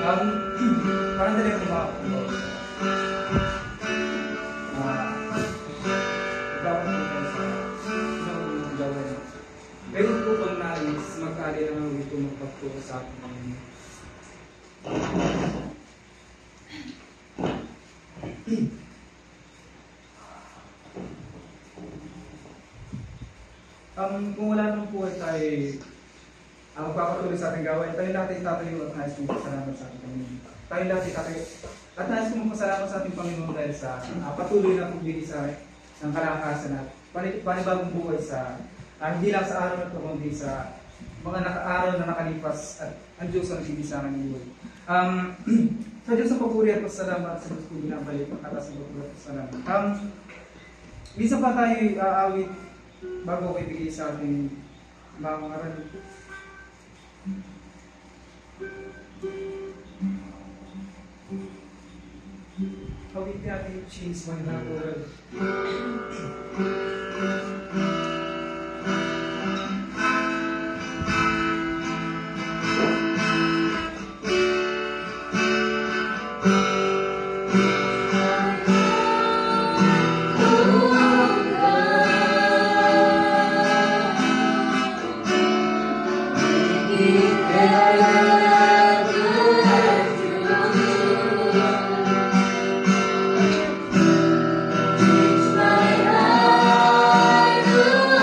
Parang dali ko makakuha. Kayo po bang nais mag-ali ng ito magpagturo sa akin ng kung wala naman po tayo magpapatuloy sa ating gawain, tayo natin tatayo at nais kong pasalamat sa ating Panginoon. Tayo natin tatayo at nais kong pasalamat sa ating Panginoon dahil sa patuloy na pagbili sa ng kalakasan at panibagong buhay sa hindi lang sa araw na ito, kundi sa mga araw na nakalipas at ang Diyos ang nagbibigay sa aking buhay. Sa Diyos ang papuri at pasalamat sa Diyos ko binabalik at sa papuri at pasalamat. Minsan pa tayo aawit bago ko ibigay sa ating mga ngaral. Awit natin change my world. Teach my heart.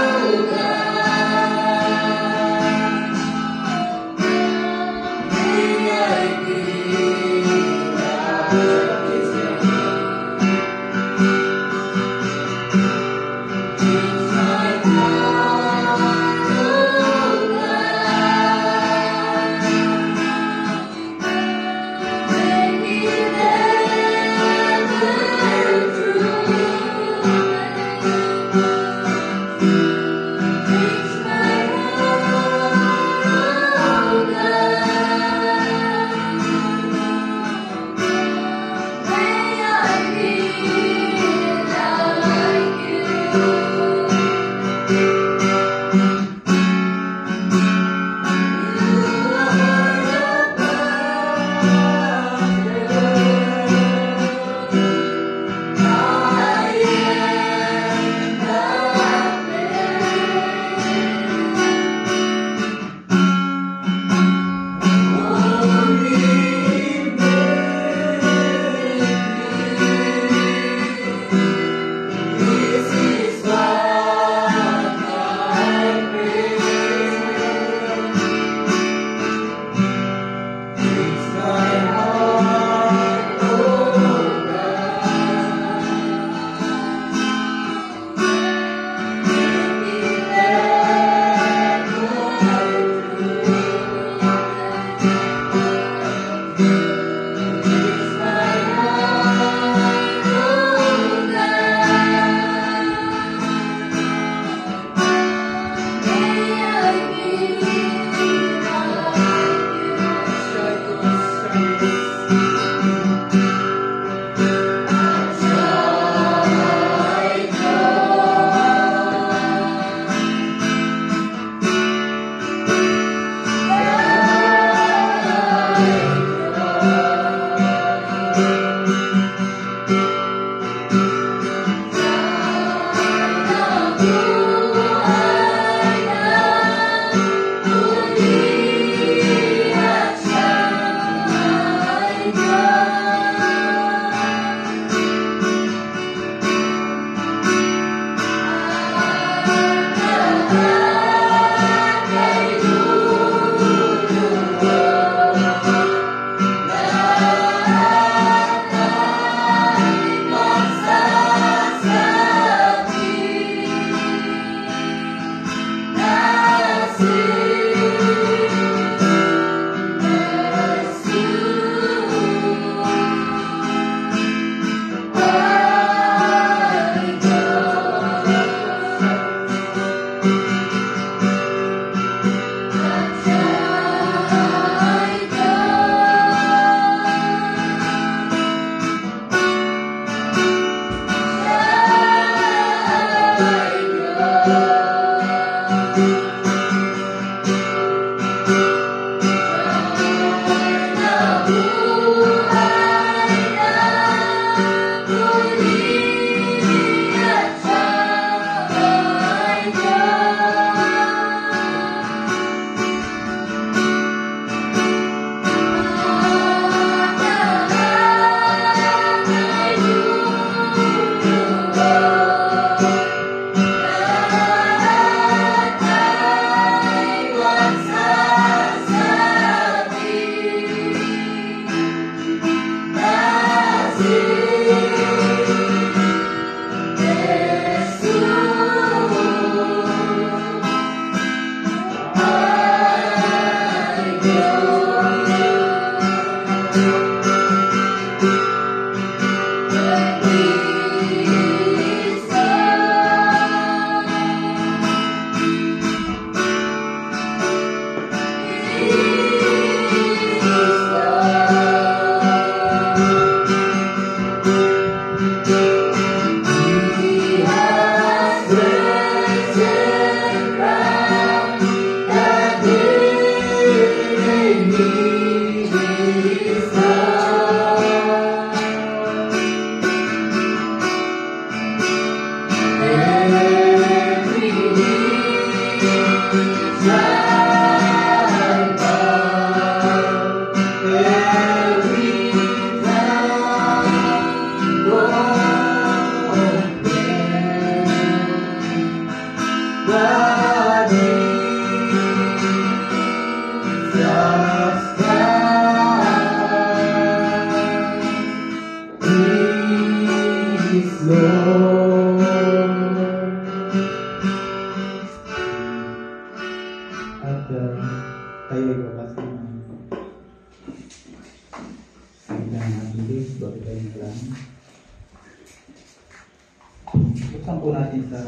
Buksan po natin sa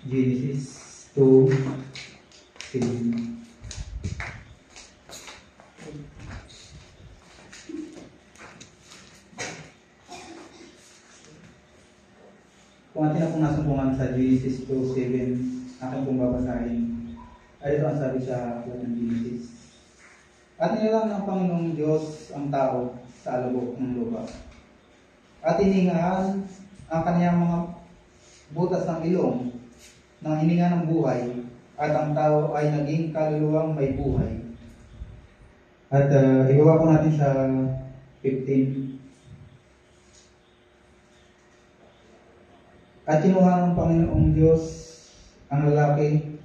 Genesis 2:7. Kung atin na pong nasumpungan sa Genesis 2:7, akin pong babasahin. Ay ito ang sabi sa aklat ng Genesis. At nilalang ng Panginoong Diyos ang tao sa alabok ng lupa. At hiningaan ang kaniyang mga butas ng ilong ng hininga ng buhay, at ang tao ay naging kaluluwang may buhay. At ibaba po natin sa 15. At kinuha ng Panginoong Diyos ang lalaki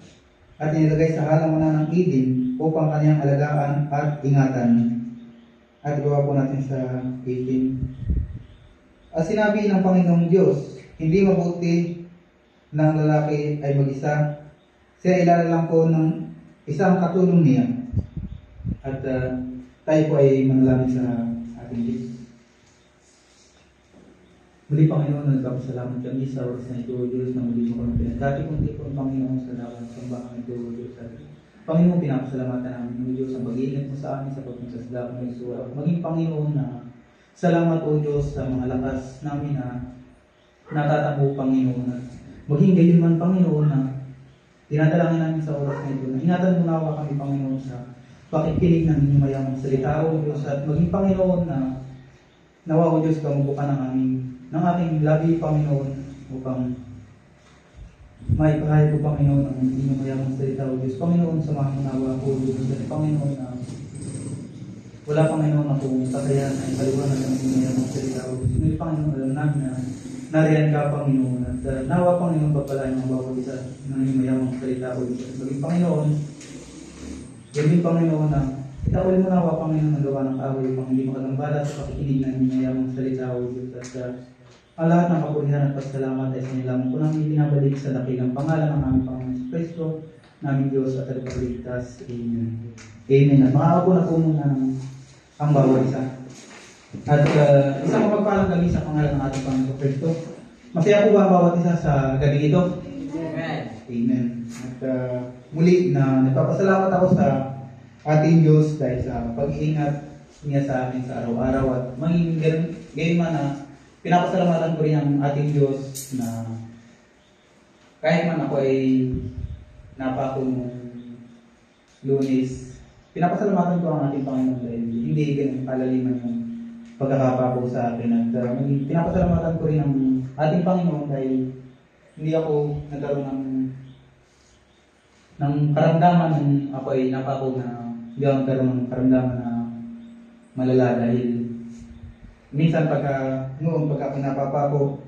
at inilagay sa halamanan ng Eden upang kaniyang alagaan at ingatan. At ibaba po natin sa 18. At sinabi ng Panginoong Diyos, hindi mabuti na ang lalaki ay mag-isa. Siya ilalalang ko ng isang katulong niya. At tayo po ay manalangin sa ating Diyos. Muli, Panginoon, nagpapasalamat kami sa oras na ito, Diyos, na muli mo kami pinagdati kung di po, Panginoon, sa dalang sambahan ito, Diyos. Panginoon, pinapasalamatan namin, Diyos, ang pag-iingat mo sa amin sa pagpunta sa dalang ng Isura. Maging, Panginoon, na salamat, O Diyos, sa mga lakas namin na natatango, Panginoon. At maging gayon man, Panginoon, na tinadalangin namin sa oras na ito. Ingatan mo nawa kami, Panginoon, sa pakikinig ng inyong mayamang salita, O Diyos. At maging, Panginoon, na nawa, O Diyos, kamubukan ng ating labi, Panginoon, upang maipahayag ko, Panginoon, ang inyong mayamang salita, O Diyos. Panginoon, samahan mo nawa, O Diyos. At Panginoon, na wala, Panginoon, akong kakayahan ay paliwanag ang inyong mayamang salita, O Diyos. Ngunit, Panginoon, alam namin na nariyan ka, Panginoon, at nawa, Panginoon, pagpalain ang bawat isa ng inyong mayamang salita, O Diyos. Maging, Panginoon, gawin, Panginoon, na itawal mo nawa, Panginoon, ang gawa ng away, pang hindi makagambala sa pakikinig ng inyong mayamang salita, O Diyos. At ang lahat ng kapurihan at pasalamat ay sinilamang ko namin binabalik sa dakilang pangalan ng aming Panginoon sa Kristo, naming Diyos at Tagapagligtas. Amen. Amen. At makakapo na po muna ang bawat isa. At isang mapagpalang gabi sa pangalan ng ating Panginoon sa Kristo. Masaya po ba ang bawat isa sa gabi ito? Amen. Amen. At muli na nagpapasalamat ako sa ating Diyos dahil sa pag-iingat niya sa akin sa araw-araw. At maging gayon man na pinapasalamatan ko rin ang ating Diyos na kahit man ako ay napako nung Lunes, pinapasalamatan ko ang ating Panginoon dahil hindi ganun kalaliman yung pagkakapako sa akin. At pinapasalamatan ko rin ang ating Panginoon dahil hindi ako nagkaroon ng karamdaman nung ako ay napako na hindi ako nagkaroon ng karamdaman na malala dahil minsan noong pagka pinapapa ko,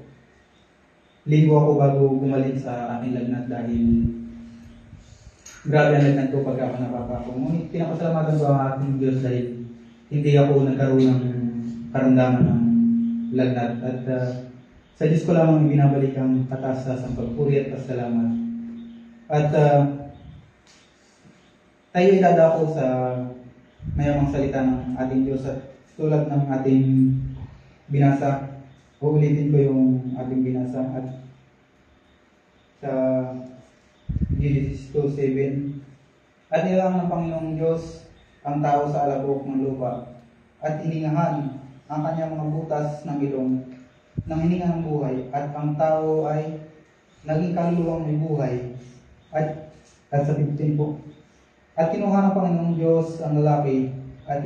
linggo ako bago gumaling sa aking lagnat dahil grabe ang lagnat ko pagka pinapapa ko. Ngunit pinapasalamatan ko ang ating Diyos dahil hindi ako nagkaroon ng karamdaman ng lagnat. At sa Diyos ko lamang binabalik ang kataas-taas ang pagpuri at pasalamat. At tayo ay dadako sa mayamang salita ng ating Diyos at tulad ng ating binasa, uulitin ko yung ating binasa at sa Genesis 2:7. At nilalang ng Panginoong Diyos ang tao sa alabok ng lupa at hiningahan ang kanyang mga butas ng ilong ng hininga ng buhay, at ang tao ay naging kaluluwang may buhay. At sa 15 po. At kinuha ng Panginoong Diyos ang lalaki at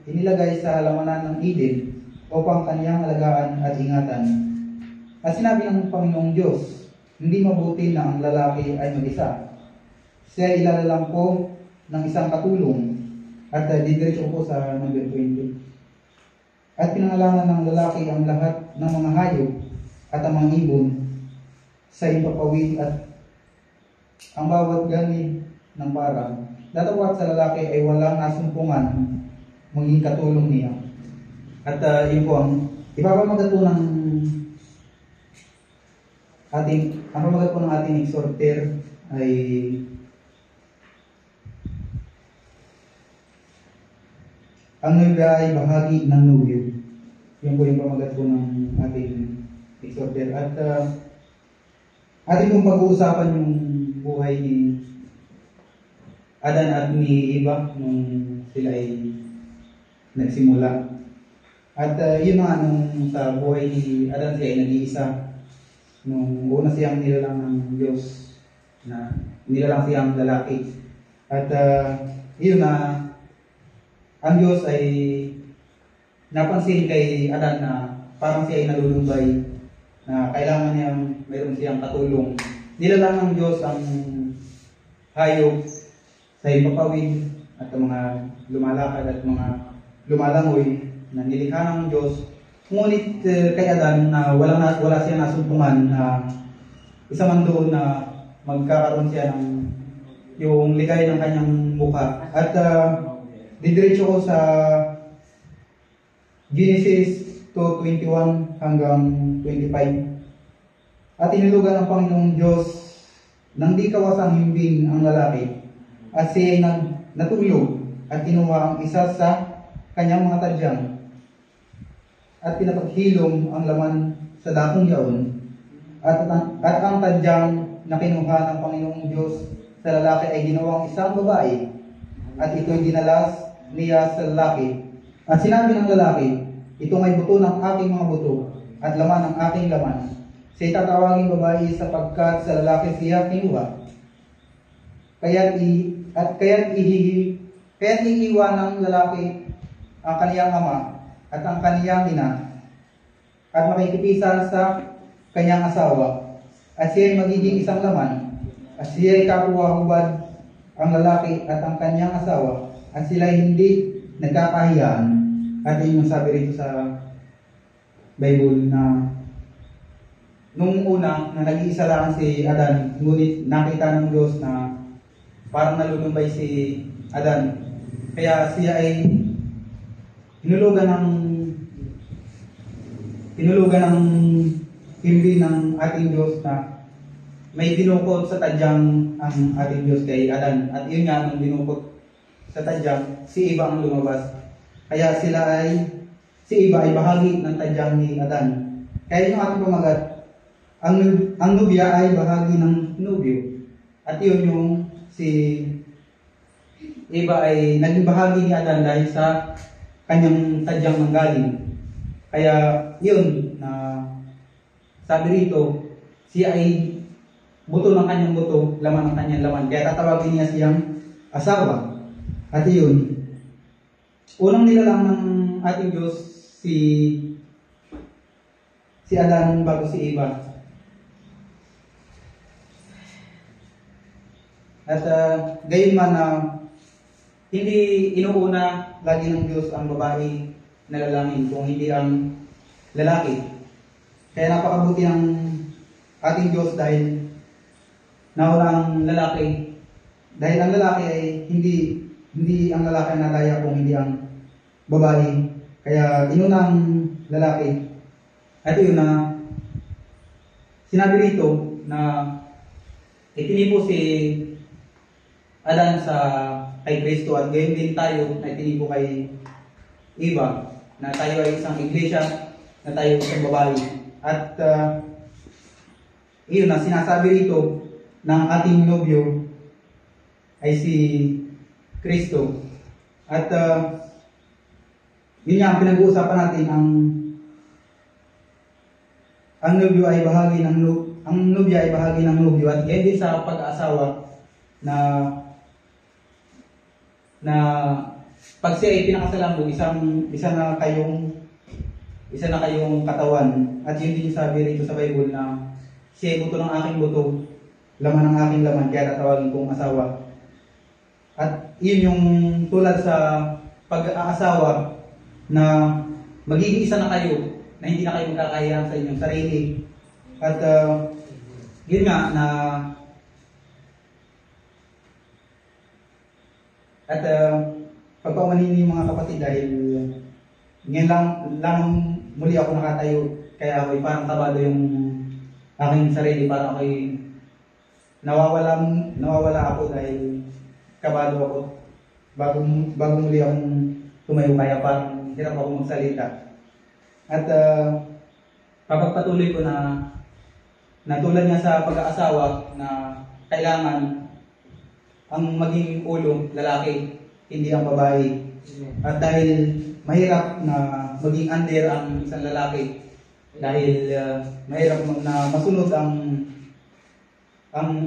inilagay sa halamanan ng Eden upang kaniyang alagaan at ingatan. At sinabi ng Panginoong Diyos, hindi mabuti na ang lalaki ay mag-isa. Siya ilalalang ko ng isang katulong. At didiretso ko sa number 20. At pinangalangan ng lalaki ang lahat ng mga hayop at ang mga ibon sa impapawid at ang bawat gani ng parang. Datapwat sa lalaki ay walang nasumpungan maging katulong niya. At yun po ang ipapamagat po ng ating exhorter ay ang nobya ay bahagi ng nobyo. Yun po yung pamagat po ng ating exhorter. At ating pong pag-uusapan yung buhay ni Adan at ni Eva nung sila ay nagsimula. At yun nga, nung sa buhay ni Adan siya ay nag-iisa. Nung una siyang nilalang ng Diyos, na nilalang siyang lalaki. At yun na, ang Diyos ay napansin kay Adan na parang siya ay nalulumbay, na kailangan niyang mayroon siyang katulong. Nilalang ng Diyos ang hayop sa ipapawid at ang mga lumalakad at mga lumalangoy na nilikha ng Diyos. Ngunit kay Adan na wala siya nasumpungan na isa man doon na magkakaroon siya ng yung ligay ng kanyang mukha. At didiretso ko sa Genesis 2:21 hanggang 25. At inilugan ng Panginoong Diyos nang di kawasang himbing ang lalaki, at siya ay natulog at kinuha ang isa sa kanyang mga tadyang at pinapaghilom ang laman sa dakong yaon, at ang tadyang na kinuha ng Panginoong Diyos sa lalaki ay ginawang isang babae, at ito'y dinalas niya sa lalaki. At sinabi ng lalaki, ito ay buto ng aking mga buto at laman ng aking laman. Siya'y tatawaging babae sapagkat sa lalaki siya kinuha. Kaya't iiwan ng lalaki ang kaniyang ama at ang kaniyang ina, at makikipisan sa kanyang asawa, at siya'y magiging isang laman. At siya'y kakuha-hubad ang lalaki at ang kanyang asawa, at sila'y hindi nagkakahiyaan. At yun yung sabi rito sa Bible na nung una na nag-iisa lang si Adan, ngunit nakita ng Diyos na parang nalulumbay si Adan. Kaya siya ay hinulugan ng himbing ng ating Diyos na may dinukot sa tadyang ang ating Diyos kay Adan. At yun nga, nung dinukot sa tadyang, si Eva ang lumabas. Kaya si Eva ay bahagi ng tadyang ni Adan. Kaya yung ating pamagat, ang nubya ay bahagi ng nubyo. At yun yung si Eva ay naging bahagi ni Adan dahil sa kanyang tadyang manggaling. Kaya yun na sabi rito, siya ay buto ng kanyang buto, laman ng kanyang laman. Kaya tatawagin niya siyang asawa. At yun, unang nilalang ng ating Diyos si Adan bago si Eva. At gayon man na hindi inuuna lagi ng Diyos ang babae na lalangin kung hindi ang lalaki. Kaya napakabuti ng ating Diyos dahil nauna ang lalaki. Dahil ang lalaki ay hindi ang lalaki ang nalaya kung hindi ang babae. Kaya inuna ang lalaki. At yun na sinabi rito na itinipo si Adan kay Kristo, at gayon din tayo na itinipo kay Eva, na tayo ay isang iglesia, na tayo isang babae. At iyon na sinasabi rito ng ating nobyo ay si Kristo. At yun nga ang pinag-uusapan natin, ang nobyo ay bahagi ng nobya ay bahagi ng nobyo, at gayon din sa pag-aasawa na pag siya ay pinakasalan mo, isa na kayong katawan. At yun din yung sabi rito sa Bible na siya ay buto ng aking buto, laman ng aking laman, kaya tatawagin kong asawa. At yun yung tulad sa pag-aasawa na magiging isa na kayo, na hindi na kayo magkakahiyan sa inyong sarili. At yun nga na pagpaumanhin yung mga kapatid, dahil ngayon lang muli ako nakatayo, kaya ako'y parang kabado yung aking sarili, parang ako'y nawawala ako dahil kabado ako bago muli akong tumayo, kaya parang hirap ako magsalita. At papagpatuloy ko na tulad nga sa pag-aasawa na kailangan ang maging ulo, lalaki, hindi ang babae. At dahil mahirap na maging under ang isang lalaki, dahil mahirap na masunod ang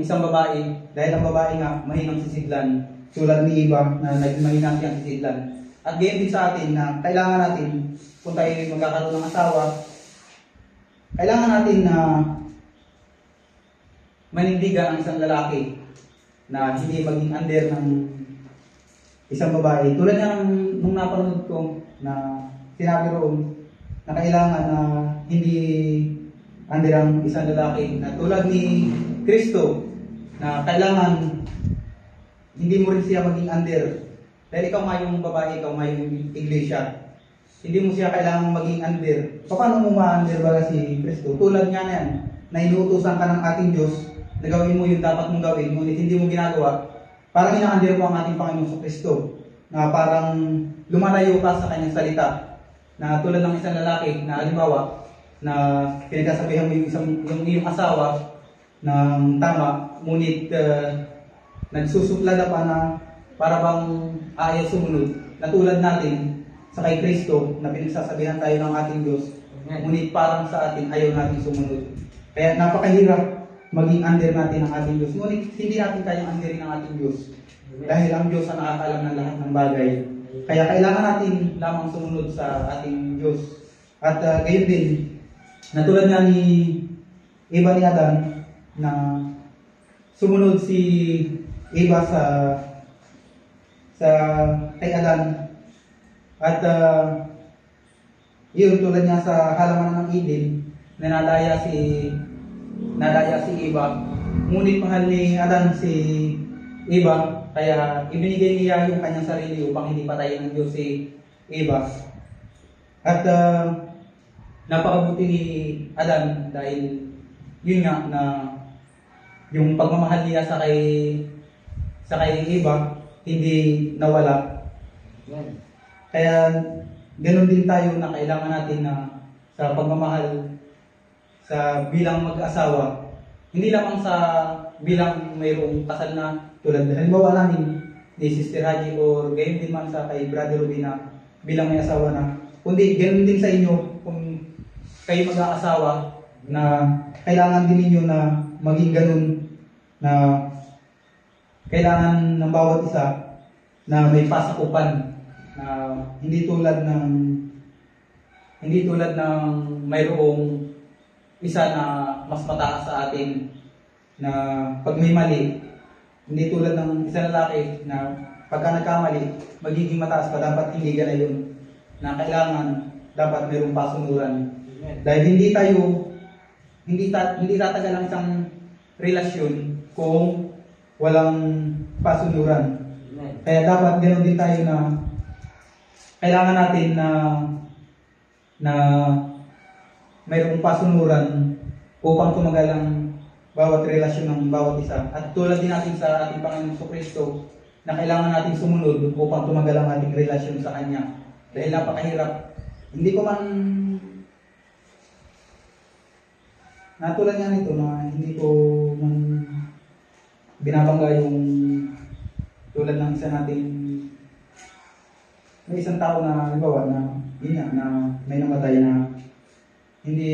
isang babae, dahil ang babae nga mahinang sisidlan, tulad ni Eva na mahina siyang sisidlan. At gayon din sa atin na kailangan natin, kung tayo magkakaroon ng asawa, kailangan natin na manindigan ang isang lalaki na hindi maging under ng isang babae. Tulad nung napanood ko na sinabi roon na kailangan na hindi under ang isang lalaki, na tulad ni Kristo na kailangan hindi mo rin siya maging under. Dahil ikaw nga yung babae, ikaw nga yung iglesia. Hindi mo siya kailangan maging under. Paano mo ma-under ba si Kristo? Tulad nga na yan, na inuutosan ka ng ating Diyos, na gawin mo yung dapat mong gawin, ngunit hindi mo ginagawa, parang ina-under mo ang ating Panginoon sa Kristo. Na parang lumalayo ka sa kanyang salita. Na tulad ng isang lalaki, na halimbawa, na pinagsasabihan mo yung iyong asawa ng tama, ngunit nagsusuplada pa na para bang ayaw sumunod. Na tulad natin sa kay Kristo na pinagsasabihan tayo ng ating Diyos, ngunit parang sa atin ayaw natin sumunod. Kaya napakahirap maging under natin ang ating Diyos. Ngunit hindi natin kayang underin ang ating Diyos. Dahil ang Diyos ang nakakaalam ng lahat ng bagay. Kaya kailangan natin lamang sumunod sa ating Diyos. At gayon din, na tulad nga ni Eva ni Adan, na sumunod si Eva sa kay Adan. At yun, tulad nga sa halaman ng Eden, na nadaya si Eva. Ngunit mahal ni Adan si Eva, kaya ibinigay niya yung kanyang sarili upang hindi patayin ng Diyos si Eva. At napakabuti ni Adan dahil yun nga na yung pagmamahal niya sa kay Eva hindi nawala. Kaya ganoon din tayo na kailangan natin na sa pagmamahal sa bilang mag-asawa, hindi lamang sa bilang mayroong kasal na tulad halimbawa namin ni Sister Haji or gayon din man sa kay Brother Rubina bilang may asawa na, kundi ganoon din sa inyo kung kayo mag-aasawa na kailangan din ninyo na maging ganun, na kailangan ng bawat isa na may pasakupan, na hindi tulad ng mayroong isa na mas mataas sa atin na pag may mali, hindi tulad ng isang lalaki na pagka nagkamali magiging mataas pa, dapat hindi ganayon, na kailangan dapat mayroong pasunuran. Dahil hindi tatagal ang isang relasyon kung walang pasunuran. Kaya dapat ganoon din tayo na kailangan natin na mayroong pasunuran upang tumagal ang bawat relasyon ng bawat isa. At tulad din natin sa ating Panginoon Kristo na kailangan natin sumunod upang tumagal ang ating relasyon sa Kanya. Dahil napakahirap. Hindi ko man natulad nga nito na hindi ko man binabangga yung tulad ng isa nating may isang tao na halimbawa na yun nga, na may namatay na hindi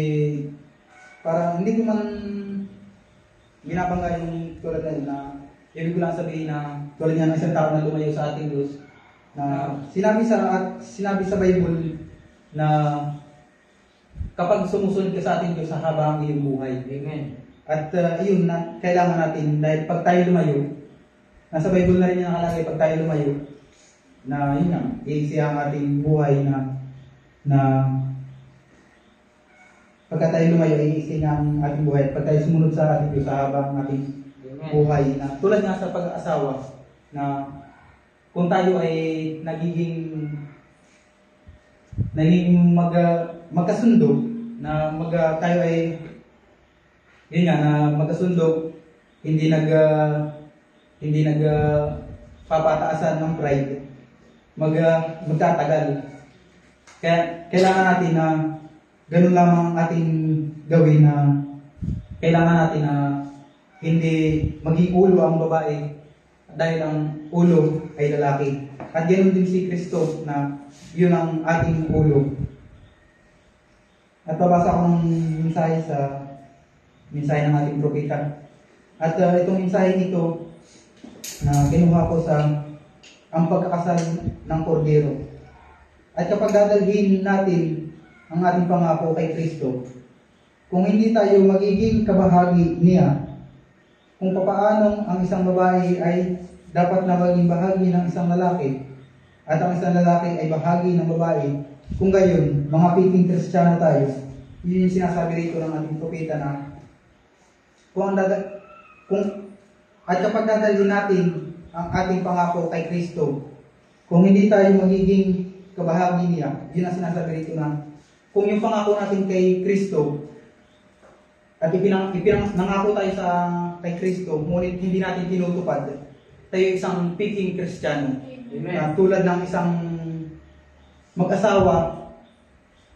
parang hindi ko man binabangga yung tulad na yun, na ibig ko lang sabihin na tulad nga ng isang tao na lumayo sa ating Diyos, na sinabi sa Bible na kapag sumusunod ka sa ating Diyos sa habang iyong buhay. Amen. At yun na kailangan natin, dahil pag tayo lumayo, nasa Bible na rin yung nakalagay, pag tayo lumayo, na yun nga, iiksi ang ating buhay na pagka tayo lumayo, iiksi ang ating buhay. Pag tayo sumunod sa ating Diyos sa habang ating buhay, na tulad nga sa pag-aasawa, na kung tayo ay nagiging magkasundo, na tayo ay yun nga, na magkasundo, hindi papataasan ng pride, magtatagal. Kaya kailangan natin ganun lamang ang ating gawin na kailangan natin na hindi maging ulo ang babae dahil ang ulo ay lalaki. At ganoon din si Kristo na yun ang ating ulo. At babasa ko ng mensahe ng ating propeta. At itong mensahe nito na kinuha ko sa ang pagkakasal ng kordero. At kapag dadalhin natin ang ating pangako kay Kristo, kung hindi tayo magiging kabahagi niya, kung papaanong ang isang babae ay dapat na maging bahagi ng isang lalaki, at ang isang lalaki ay bahagi ng babae, kung gayon, mga piking Kristiyano tayo, yun yung sinasabi rito ng ating propeta na at kapag dadalhin natin ang ating pangako kay Kristo, kung hindi tayo magiging kabahagi niya, yun ang sinasabi rito na kung yung pangako natin kay Kristo at nangako tayo kay Kristo, ngunit hindi natin tinutupad, tayo isang piking Kristiyano. Tulad ng isang mag-asawa,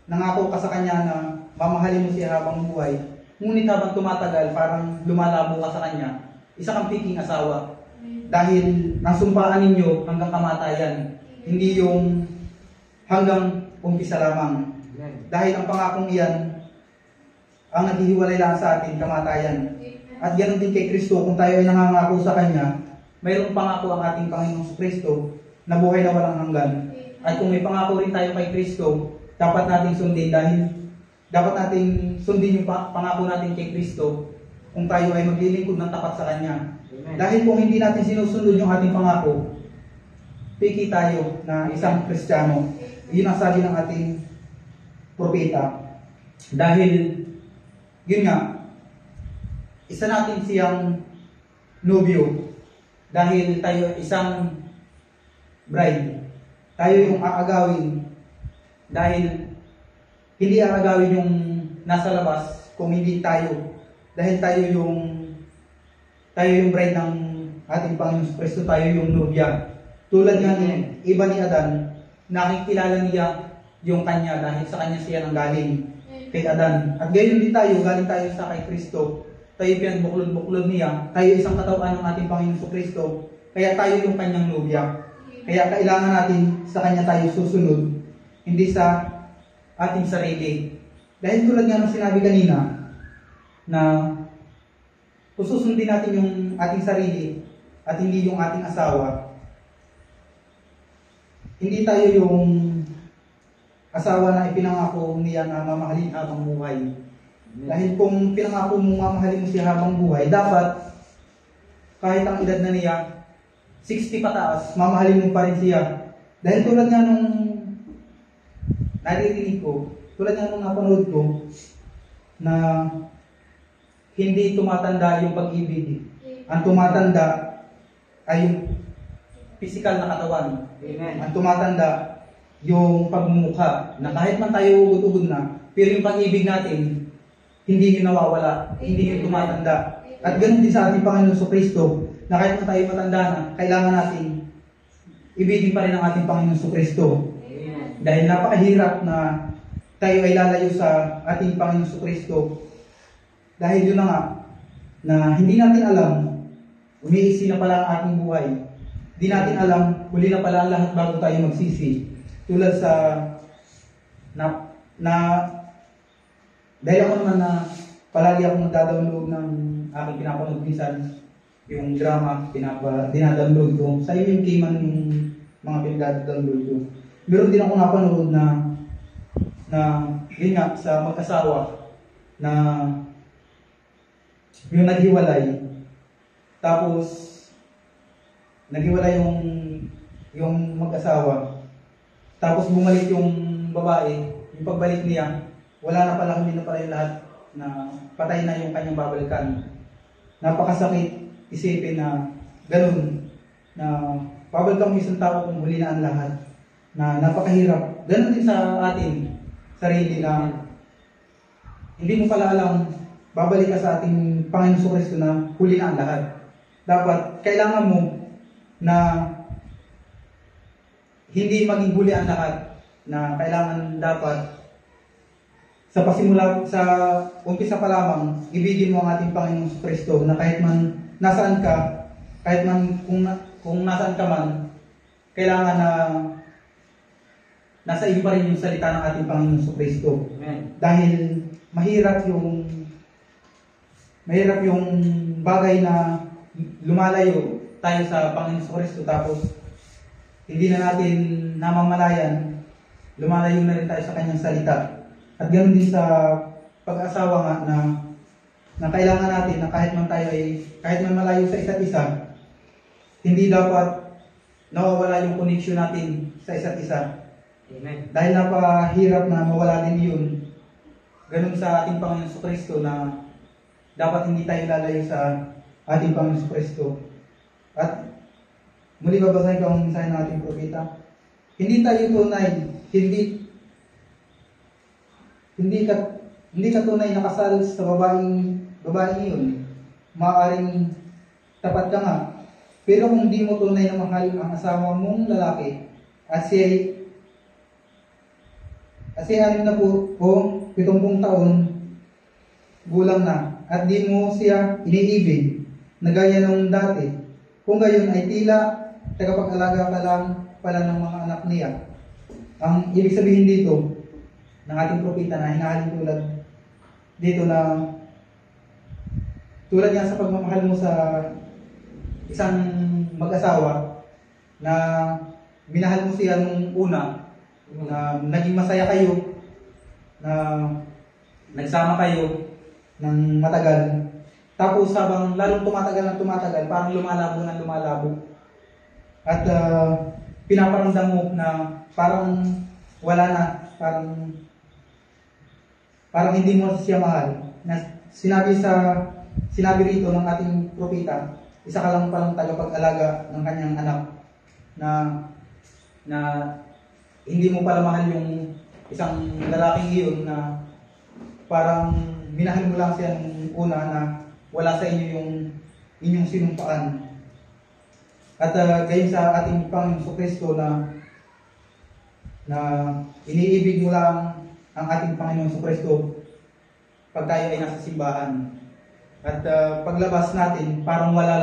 nangako ka sa kanya na mamahalin mo siya habang buhay, ngunit habang tumatagal, parang lumalabo ka sa kanya, isa kang piking asawa. Dahil ang sumpaan ninyo hanggang kamatayan, hindi yung hanggang umpisa lamang. Dahil ang pangakong iyan, ang naghihiwalay lang sa atin, kamatayan. At ganoon din kay Kristo, kung tayo ay nangangako sa Kanya, mayroong pangako ang ating Panginoong Kristo na buhay na walang hanggan. At kung may pangako rin tayo kay Kristo, dapat nating sundin dahil dapat nating sundin yung pangako natin kay Kristo kung tayo ay maglilingkod ng tapat sa Kanya. Amen. Dahil kung hindi natin sinusunod yung ating pangako, piki tayo na isang Kristiyano. Yun ang sabi ng ating propeta. Dahil, yun nga, isa natin siyang nobyo. Dahil tayo isang bride. Tayo yung aagawin. Dahil hindi aagawin yung nasa labas kung hindi tayo. Dahil tayo yung bride ng ating Panginoon Kristo, tayo yung nobya. Tulad nga ng iba ni Adan, nakikilala niya yung kanya dahil sa kanya siya nang galing kay Adan. At gayon din tayo, galing tayo sa kay Kristo. Tayo pinagbuklod-buklod niya, tayo isang katawan ng ating Panginoon Kristo. Kaya tayo yung kanyang nobya. Kaya kailangan natin sa kanya tayo susunod, hindi sa ating sarili. Dahil tulad nga ng sinabi kanina, na kung susundin natin yung ating sarili at hindi yung ating asawa, hindi tayo yung asawa na ipinangako niya na mamahalin habang buhay. Dahil kung pinangako mo mamahalin mo siya habang buhay, dapat kahit ang edad na niya 60 pataas, mamahalin mo pa rin siya. Dahil tulad nga nung naririnig ko, tulad nga nung napanood ko, na hindi tumatanda yung pag-ibig. Ang tumatanda ay yung physical na katawan. Amen. Ang tumatanda yung pagmumukha, na kahit man tayo ugod-ugod na, pero yung pag-ibig natin, hindi yun nawawala, hindi yun tumatanda. At ganun din sa ating Panginoon Kristo, na kahit na tayo matanda na, kailangan natin ibigin pa rin ang ating Panginoon Kristo. Dahil napakahirap na tayo ay lalayo sa ating Panginoon Kristo. Dahil yun na nga, na hindi natin alam, umiisi na pala ang ating buhay. Hindi natin alam, huli na pala ang lahat bago tayo magsisi. Tulad sa, dahil ako naman na palagi akong nagdadownload ng aking pinapanood minsan, yung drama, dinadownload ko. Sa iyo yung keyman yung mga pinag-download ko. Meron din ako napanood na yun nga, sa mag-asawa, na yung naghiwalay, tapos naghiwalay yung mag-asawa, tapos bumalik yung babae, yung pagbalik niya, wala na pala, hindi na pala yung lahat, na patay na yung kanyang babalikan. Napakasakit isipin na ganun, na babalikan mo isang tao kung huli na ang lahat, na napakahirap. Ganun din sa atin sarili, na hindi mo pala alam, babalik ka sa ating Panginoon Kristo na huli na ang lahat. Dapat, kailangan mo na hindi maging huli ang lahat, na kailangan dapat sa pasimula, sa umpisa pa lamang, ibigin mo ang ating Panginoong Kristo na kahit man nasaan ka, kahit man kung nasaan ka man, kailangan na nasa iyo pa rin yung salita ng ating Panginoong Kristo. Dahil mahirap yung bagay na lumalayo tayo sa Panginoong Kristo tapos hindi na natin namamalayan, lumalayo na rin tayo sa kanyang salita. At ganoon din sa pag-asawa nga na kailangan natin na kahit man malayo sa isa't isa, hindi dapat nawawala yung connection natin sa isa't isa. Amen. Dahil napahirap na mawala din yun. Ganun sa ating Panginoon Kristo na dapat hindi tayo lalayo sa ating Panginoon Kristo. At muli babasahin ko ang mensahe ng ating propeta. Hindi tayo tunay, hindi ka tunay nakasal sa babaeng yun. Maaaring tapat ka nga. Pero kung di mo tunay na mahal ang asawa mong lalaki at siya 70 taon gulang na at di mo siya iniibig na gaya nung dati, kung gayon ay tila tagapag-alaga ka lang pala ng mga anak niya. Ang ibig sabihin dito ng ating propeta na hinahalin tulad niya sa pagmamahal mo sa isang mag-asawa na minahal mo siya nung una, na naging masaya kayo, na nagsama kayo ng matagal. Tapos habang lalong tumatagal, parang lumalabo. At pinaparamdam mo na parang wala na, parang hindi mo siya mahal. Na sinabi rito ng ating propeta, isa ka lang palang tagapag-alaga ng kanyang anak na hindi mo pala mahal yung isang lalaking iyon na parang minahal mo lang siya nung una na wala sa inyo yung inyong sinumpaan. At gayon sa ating Panginoon Kristo na iniibig mo lang ang ating Panginoon Kristo pag tayo ay nasa simbahan. At paglabas natin, parang wala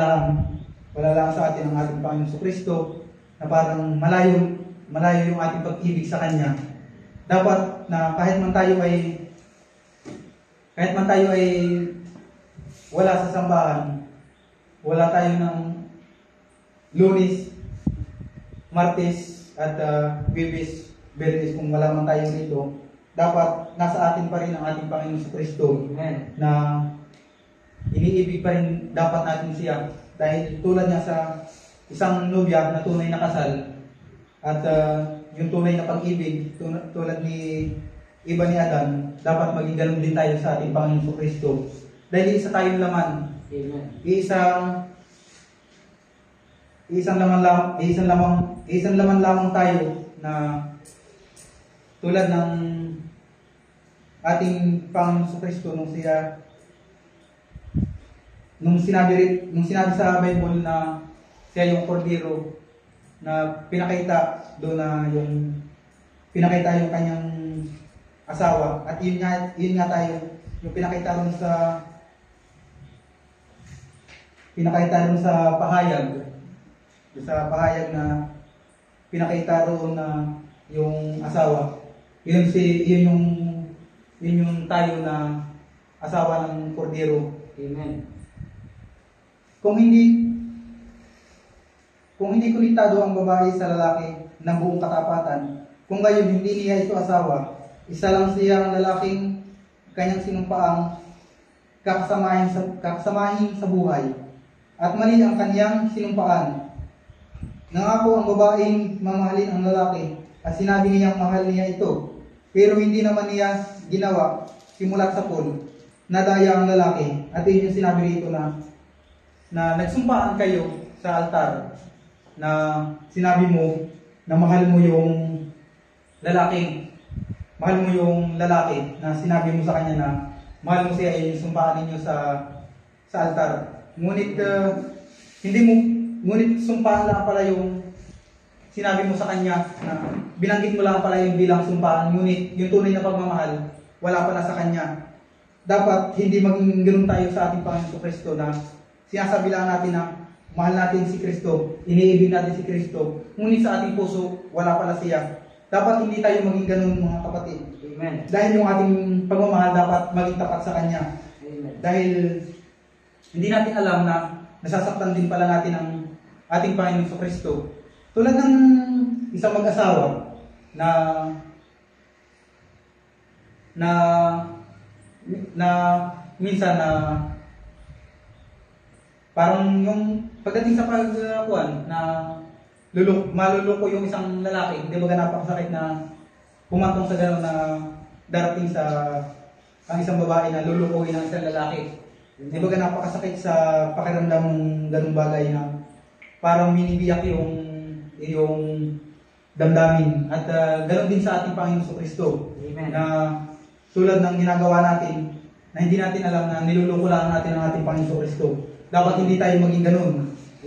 lang sa atin ang ating Panginoon Kristo na parang malayo yung ating pag-ibig sa Kanya. Dapat na kahit man tayo ay wala sa sambahan, wala tayo ng Lunes, Martes at Biyernes, kung wala man tayo dito, dapat nasa atin pa rin ang ating Panginoon Kristo na iniibig pa rin dapat natin siya. Dahil tulad niya sa isang nobya na tunay na kasal, at yung tunay na pag-ibig, tulad ni iba ni Adan, dapat maging ganun din tayo sa ating Panginoon Kristo. Dahil isa tayong laman. Amen. Isang laman lamang tayo na tulad ng ating Panginoon Kristo nung sinabi sa Bible na siya yung kordero na pinakita doon na yung kanyang asawa, at yun nga tayo yung pinakita doon sa pahayag na pinakita doon na yung asawa, yun yung tayo na asawa ng kordero. Amen. Kung hindi konektado ang babae sa lalaki ng buong katapatan, kung gayon hindi niya ito asawa, isa lang siya ang lalaking kanyang sinumpaang kakasamahin sa buhay, at mali ang kanyang sinumpaan. Nangako ang babaeng mamahalin ang lalaki, at sinabi niyang mahal niya ito, pero hindi naman niya ginawa simulat sa pool, nadaya ang lalaki. At yun yung sinabi rito na nagsumpaan kayo sa altar, na sinabi mo na mahal mo yung lalaki na sinabi mo sa kanya na mahal mo siya, ay sumpaan ninyo sa altar. Ngunit sumpaan lang pala yung sinabi mo sa kanya, na binanggit mo lang pala yung bilang sumpaan, ngunit yung tunay na pagmamahal wala pala sa Kanya. Dapat hindi maging ganoon tayo sa ating Panginoon Kristo na sinasabi lang natin na mahal natin si Kristo, iniibig natin si Kristo, ngunit sa ating puso, wala pala siya. Dapat hindi tayo maging ganoon, mga kapatid. Amen. Dahil yung ating pagmamahal dapat maging tapat sa Kanya. Amen. Dahil hindi natin alam na nasasaktan din pala natin ang ating Panginoon sa Kristo. Tulad ng isang mag-asawa na minsan na parang yung pagdating sa pagkuhan na maluluko yung isang lalaki, di ba napakasakit na pumantong sa gano'n na darating sa ang isang babae na lulukuhin ng isang lalaki. Di ba napakasakit sa pakiramdam ng ganung bagay na parang minibiyak yung damdamin. At ganoon din sa ating Panginoon Kristo. Amen. Na tulad ng ginagawa natin, na hindi natin alam na niluluko lang natin ang ating Panginoon Kristo. Dapat hindi tayo maging ganoon.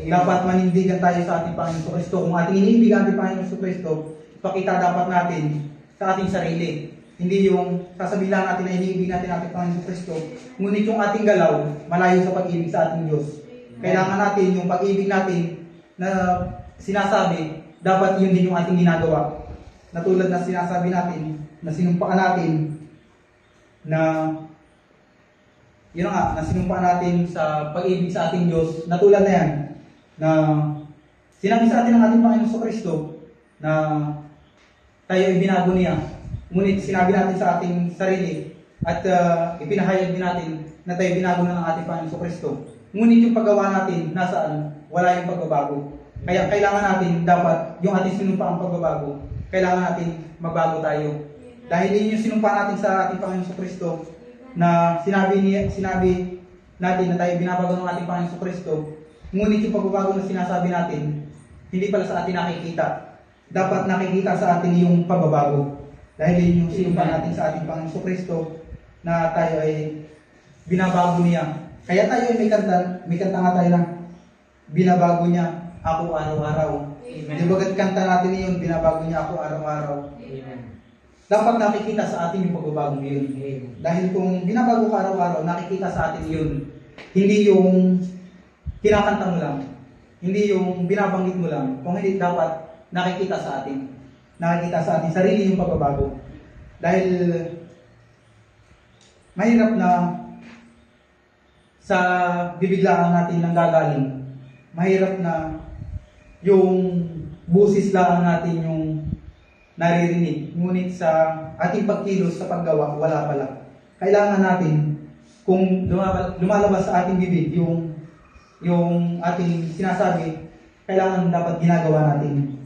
Dapat manindigan tayo sa ating Panginoon Kristo. Kung ating iniibig ang ating Panginoon Kristo, ipakita dapat natin sa ating sarili. Hindi yung sasabihin lang natin na iniibig natin ang ating Panginoon Kristo, ngunit yung ating galaw, malayo sa pag-ibig sa ating Diyos. Kailangan natin yung pag-ibig natin na sinasabi, dapat yun din yung ating ginagawa. Na tulad na sinasabi natin, na sinumpaan natin, na yun nga, na sinumpaan natin sa pag-ibig sa ating Diyos, na tulad na yan, na sinabi sa atin ng ating Panginoon Kristo, na tayo ay binago niya. Ngunit sinabi natin sa ating sarili at ipinahayag din natin na tayo binago na ng ating Panginoon Kristo. Ngunit yung paggawa natin, nasaan? Wala yung pagbabago. Kaya kailangan natin dapat yung ating sinumpaang pagbabago. Kailangan natin magbago tayo. Dahil yun yung sinumpa natin sa ating Panginoon Kristo na sinabi natin na tayo binabago ng ating Panginoon Kristo. Ngunit yung pagbabago na sinasabi natin, hindi pala sa atin nakikita. Dapat nakikita sa atin yung pagbabago. Dahil yun yung sinumpa natin sa ating Panginoon Kristo na tayo ay binabago niya. Kaya tayo ay may kanta nga tayo na binabago niya ako araw-araw. Di ba kanta natin yun, binabago niya ako araw-araw. Amen. Dapat nakikita sa atin yung pagbabago yun. Dahil kung binabago ka araw-araw, nakikita sa atin yun. Hindi yung kinakanta mo lang. Hindi yung binabanggit mo lang. Kung hindi, dapat nakikita sa atin. Nakikita sa atin sarili yung pagbabago. Dahil mahirap na sa bibiglaan natin nang gagaling. Mahirap na yung busis lang natin yung naririnig. Ngunit sa ating pagkilos sa paggawa, wala pala. Kailangan natin, kung lumalabas sa ating bibig yung ating sinasabi, kailangan dapat ginagawa natin.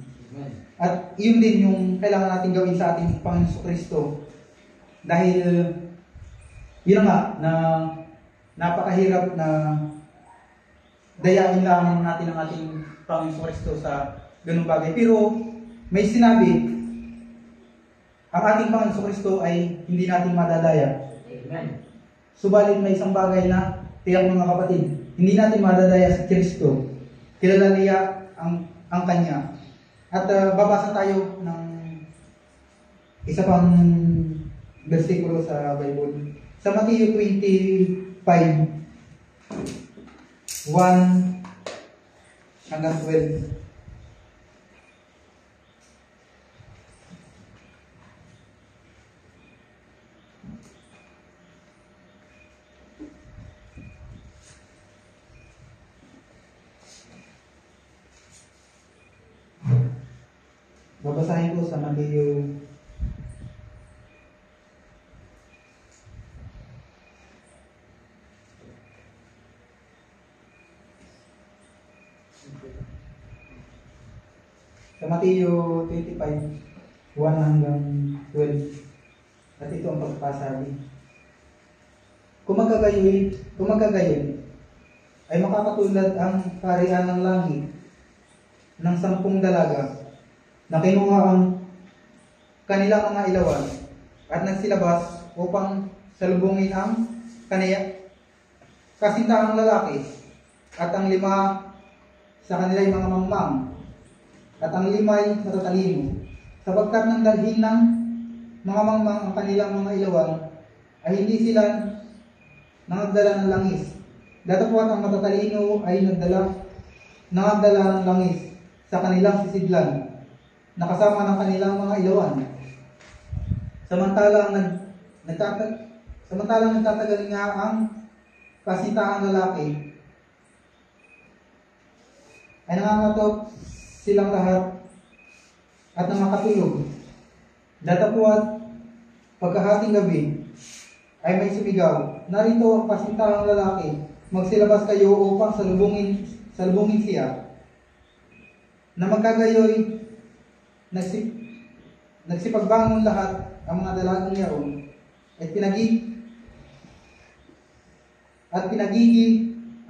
At yun din yung kailangan natin gawin sa ating Panginoon Kristo. Dahil yun nga, na napakahirap na dayain lang natin ang ating Panginoon Kristo sa ganung bagay. Pero may sinabi, ang ating Panginoon Kristo ay hindi natin madadaya. Amen. Subalit may isang bagay na tiyak mga kapatid, hindi natin madadaya si Kristo. Kilala niya ang Kanya. At babasa tayo ng isa pang versikulo sa Bible. Sa Matthew 25, 1 hanggang 12. Babasahin ko sa Matthew 25, 1 hanggang 12. At ito ang pagpasabi. Kung magkagayon, ay makakatulad ang kaharian ng langit ng 10 dalaga na kinuha ang kanilang mga ilawan at nagsilabas upang salubungin ang kasintahang lalaki at ang 5 sa kanila'y mga mangmang at ang 5 matatalino sapagkat nang dalhin ng mga mangmang ang kanilang mga ilawan ay hindi sila nangagdala ng langis. Datapwat ang matatalino ay nangagdala ng langis sa kanilang sisidlan, nakasama ng kanilang mga ilawan. Samantalang nagtatagal nga ang kasintahang lalaki, ay nangangatok silang lahat at nakakatulog. Datapwat pagkahating gabi ay may sumigaw, narito ang kasintahang lalaki, magsilabas kayo upang salubungin siya. Na magkagayoy, nagsipagbangon lahat ang mga dalagang yaon at pinagigi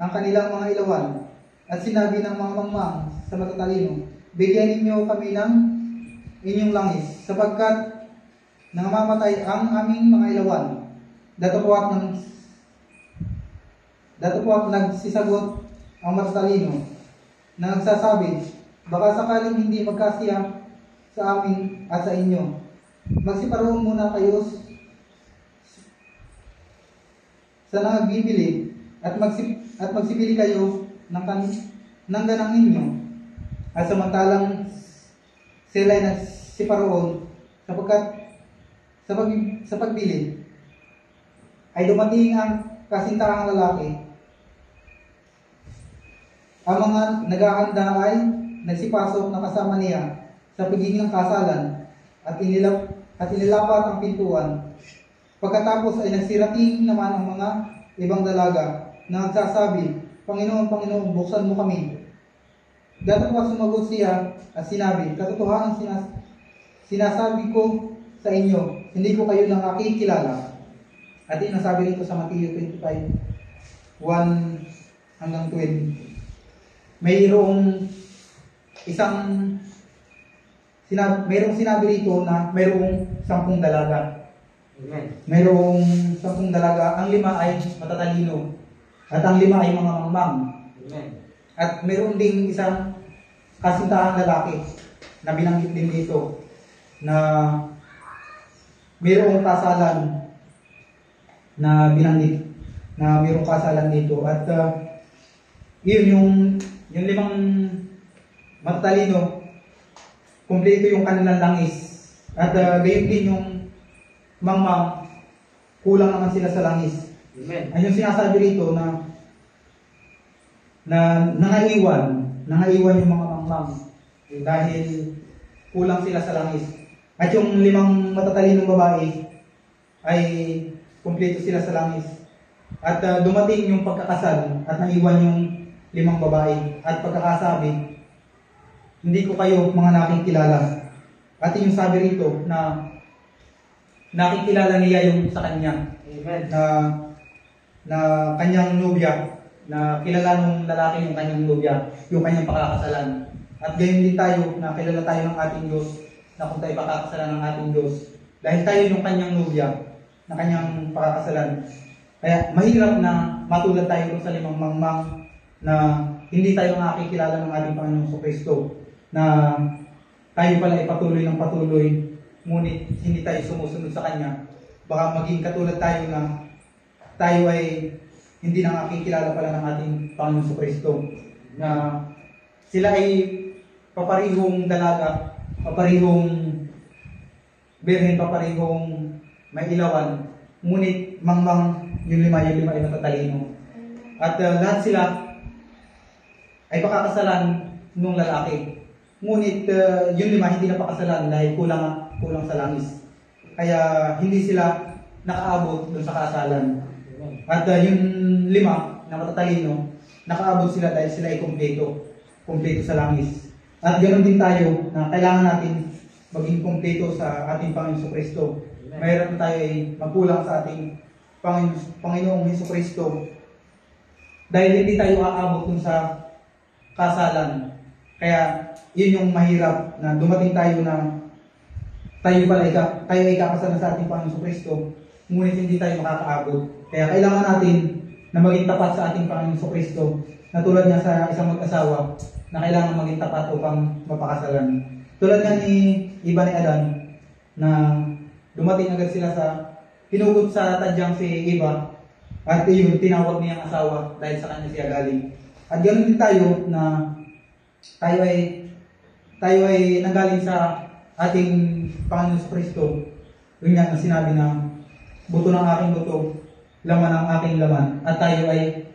ang kanilang mga ilawan at sinabi ng mga mangmang sa matatalino, bigyan ninyo kami ng inyong langis sapagkat nangamamatay ang aming mga ilawan. Datapwat nagsisagot ang matatalino na nagsasabi, baka sakaling hindi magkasiya sa amin at sa inyo, magsiparoon muna kayo sa nagbibili at magsibili kayo ng ganang ninyo. At samantalang sila ay nagsiparoon sapagkat sa pagbili ay dumating ang kasintahang lalaki. Ang mga naghahanda ay nagsipasok na kasama niya sa pagiging ng kasalan at inilapat ang pintuan. Pagkatapos ay nagsirating naman ang mga ibang dalaga na nagsasabi, Panginoon, Panginoon, buksan mo kami. Datapwat sumagot siya at sinabi, katotohanan sinasabi ko sa inyo, hindi ko kayo nakikilala. At inasabi rito sa Matthew 25, 1 hanggang 20. Mayroong sinabi rito na mayroong 10 dalaga. Amen. Mayroong 10 dalaga, ang 5 ay matatalino at ang 5 ay mga mangmang. Amen. At mayroon ding isang kasintahang lalaki na binanggit din dito na mayroong kasalan na binanggit na mayroong kasalan dito at yun yung 5 matatalino, kumpleto yung kanilang langis at gayon din yung mangmang, kulang naman sila sa langis. Amen. Ay yung sinasabi rito na nangaiwan yung mga mangmang dahil kulang sila sa langis. At yung 5 matatalinong babae ay kumpleto sila sa langis. At dumating yung pagkakasal at naiwan yung 5 babae at pagkakasabi, hindi ko kayo mga nakikilala. At yung sabi rito na nakikilala niya yung sa kanya. Amen. Na kanyang nobya, na kilala nung lalaki yung kanyang nobya, yung kanyang pakakasalan. At gayon din tayo na kilala tayo ng ating Diyos, na kung tayo pakakasalan ng ating Diyos, dahil tayo yung kanyang nobya, na kanyang pakakasalan. Kaya mahirap na matulad tayo sa 5 mangmang na hindi tayo nakikilala ng ating Panginoong Kristo, na tayo pala ay patuloy ng patuloy, ngunit hindi tayo sumusunod sa Kanya. Baka maging katulad tayo na tayo ay hindi na nakikilala pala ng ating Panginoong Kristo, na sila ay paparihong dalaga, paparihong birhen, paparihong may ilawan, ngunit mangmang yung 5 ay natatalino. At lahat sila ay pakakasalan nung lalaki. Ngunit yung 5 hindi na pakasalan dahil kulang sa langis. Kaya hindi sila nakaabot dun sa kasalan. At yung 5 na matatalino, nakaabot sila dahil sila ay kumpleto sa langis. At ganoon din tayo na kailangan natin maging kumpleto sa ating Panginoong Kristo. Mahirap na tayo ay magkulang sa ating Panginoong Kristo dahil hindi tayo aabot dun sa kasalan. Kaya yun yung mahirap na dumating tayo na tayo ay kakasalan sa ating Panginoong Kristo, ngunit hindi tayo makakaabot. Kaya kailangan natin na maging tapat sa ating Panginoong Kristo, na tulad niya sa isang mag-asawa na kailangan maging tapat upang mapakasalan. Tulad nga ni Iba ni Adan na dumating agad sila sa pinugot sa tadyang si Eva at yun, tinawag niyang asawa dahil sa kanya siya galing. At ganoon din tayo na tayo ay nanggaling sa ating Panginoon Kristo. Yun nga na sinabi na buto ng aking buto, laman ng aking laman. At tayo ay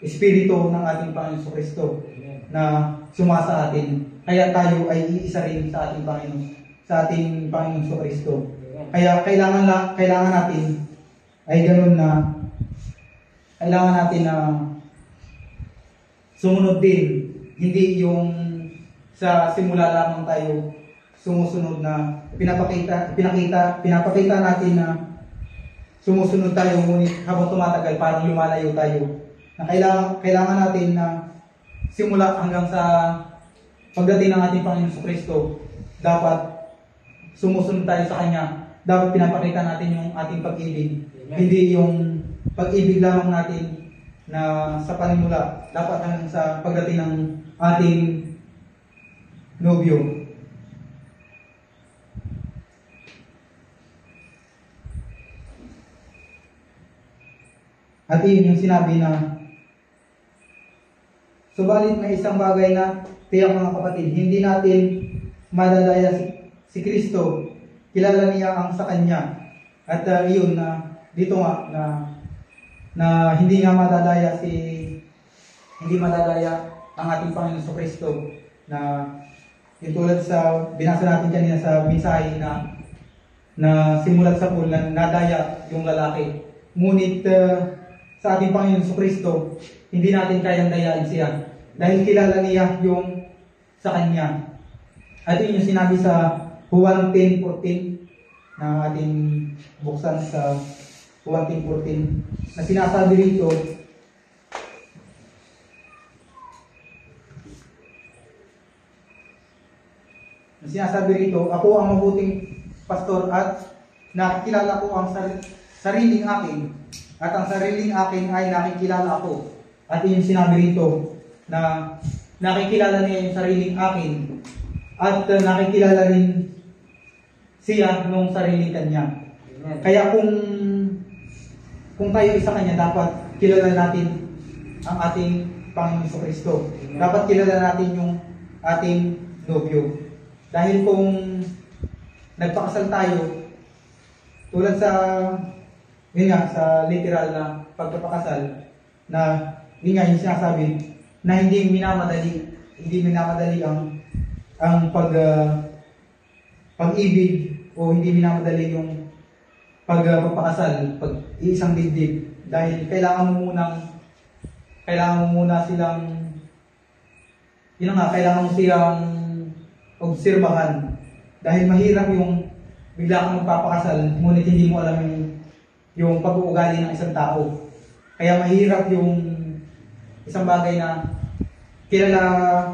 espiritu ng ating Panginoon Kristo na sumasa atin. Kaya tayo ay iisa rin sa ating Panginoon Kristo. Kaya kailangan natin ay ganoon na kailangan natin na sumunod din. Hindi yung sa simula lamang tayo sumusunod na pinapakita natin na sumusunod tayo, ngunit habang tumatagal parang lumalayo tayo. Na kailangan natin na simula hanggang sa pagdating ng ating Panginoon Kristo, dapat sumusunod tayo sa Kanya. Dapat pinapakita natin yung ating pag-ibig. Amen. Hindi yung pag-ibig lamang natin na sa panimula, dapat hanggang sa pagdating ng ating nobyo. At yun yung sinabi na subalit may isang bagay na tiyak mga kapatid, hindi natin madadaya si Kristo. Kilala niya ang sa Kanya. At yun na dito nga na hindi madadaya ang ating Panginoon Kristo, na yung tulad sa binasa natin kanina sa mensahe na simulat sa pool na nadaya yung lalaki. Ngunit sa ating Panginoon Kristo, hindi natin kayang dayain siya dahil kilala niya yung sa Kanya. At yun yung sinabi sa Juan 10:14 na ating buksan sa Juan 10:14 na sinasabi rito, ako ang mabuting pastor at nakikilala ko ang sariling akin at ang sariling akin ay nakikilala ako. At yung sinabi rito na nakikilala niya yung sariling akin at nakikilala rin siya nung sariling kanya. Kaya kung tayo isa kanya, dapat kilala natin ang ating Panginoon Kristo. Dapat kilala natin yung ating nobyo. Dahil kung nagpakasal tayo, tulad sa sa literal na pagpapakasal, na yun nga yung sinasabi na hindi minamadali ang pag-ibig, o hindi minamadali yung pagpapakasal, pag-iisang dibdib, dahil kailangan mo muna silang kailangan mo silang obserbahan, dahil mahirap yung bigla kang magpapakasal ngunit hindi mo alam yung pag-uugali ng isang tao. Kaya mahirap yung isang bagay na kilala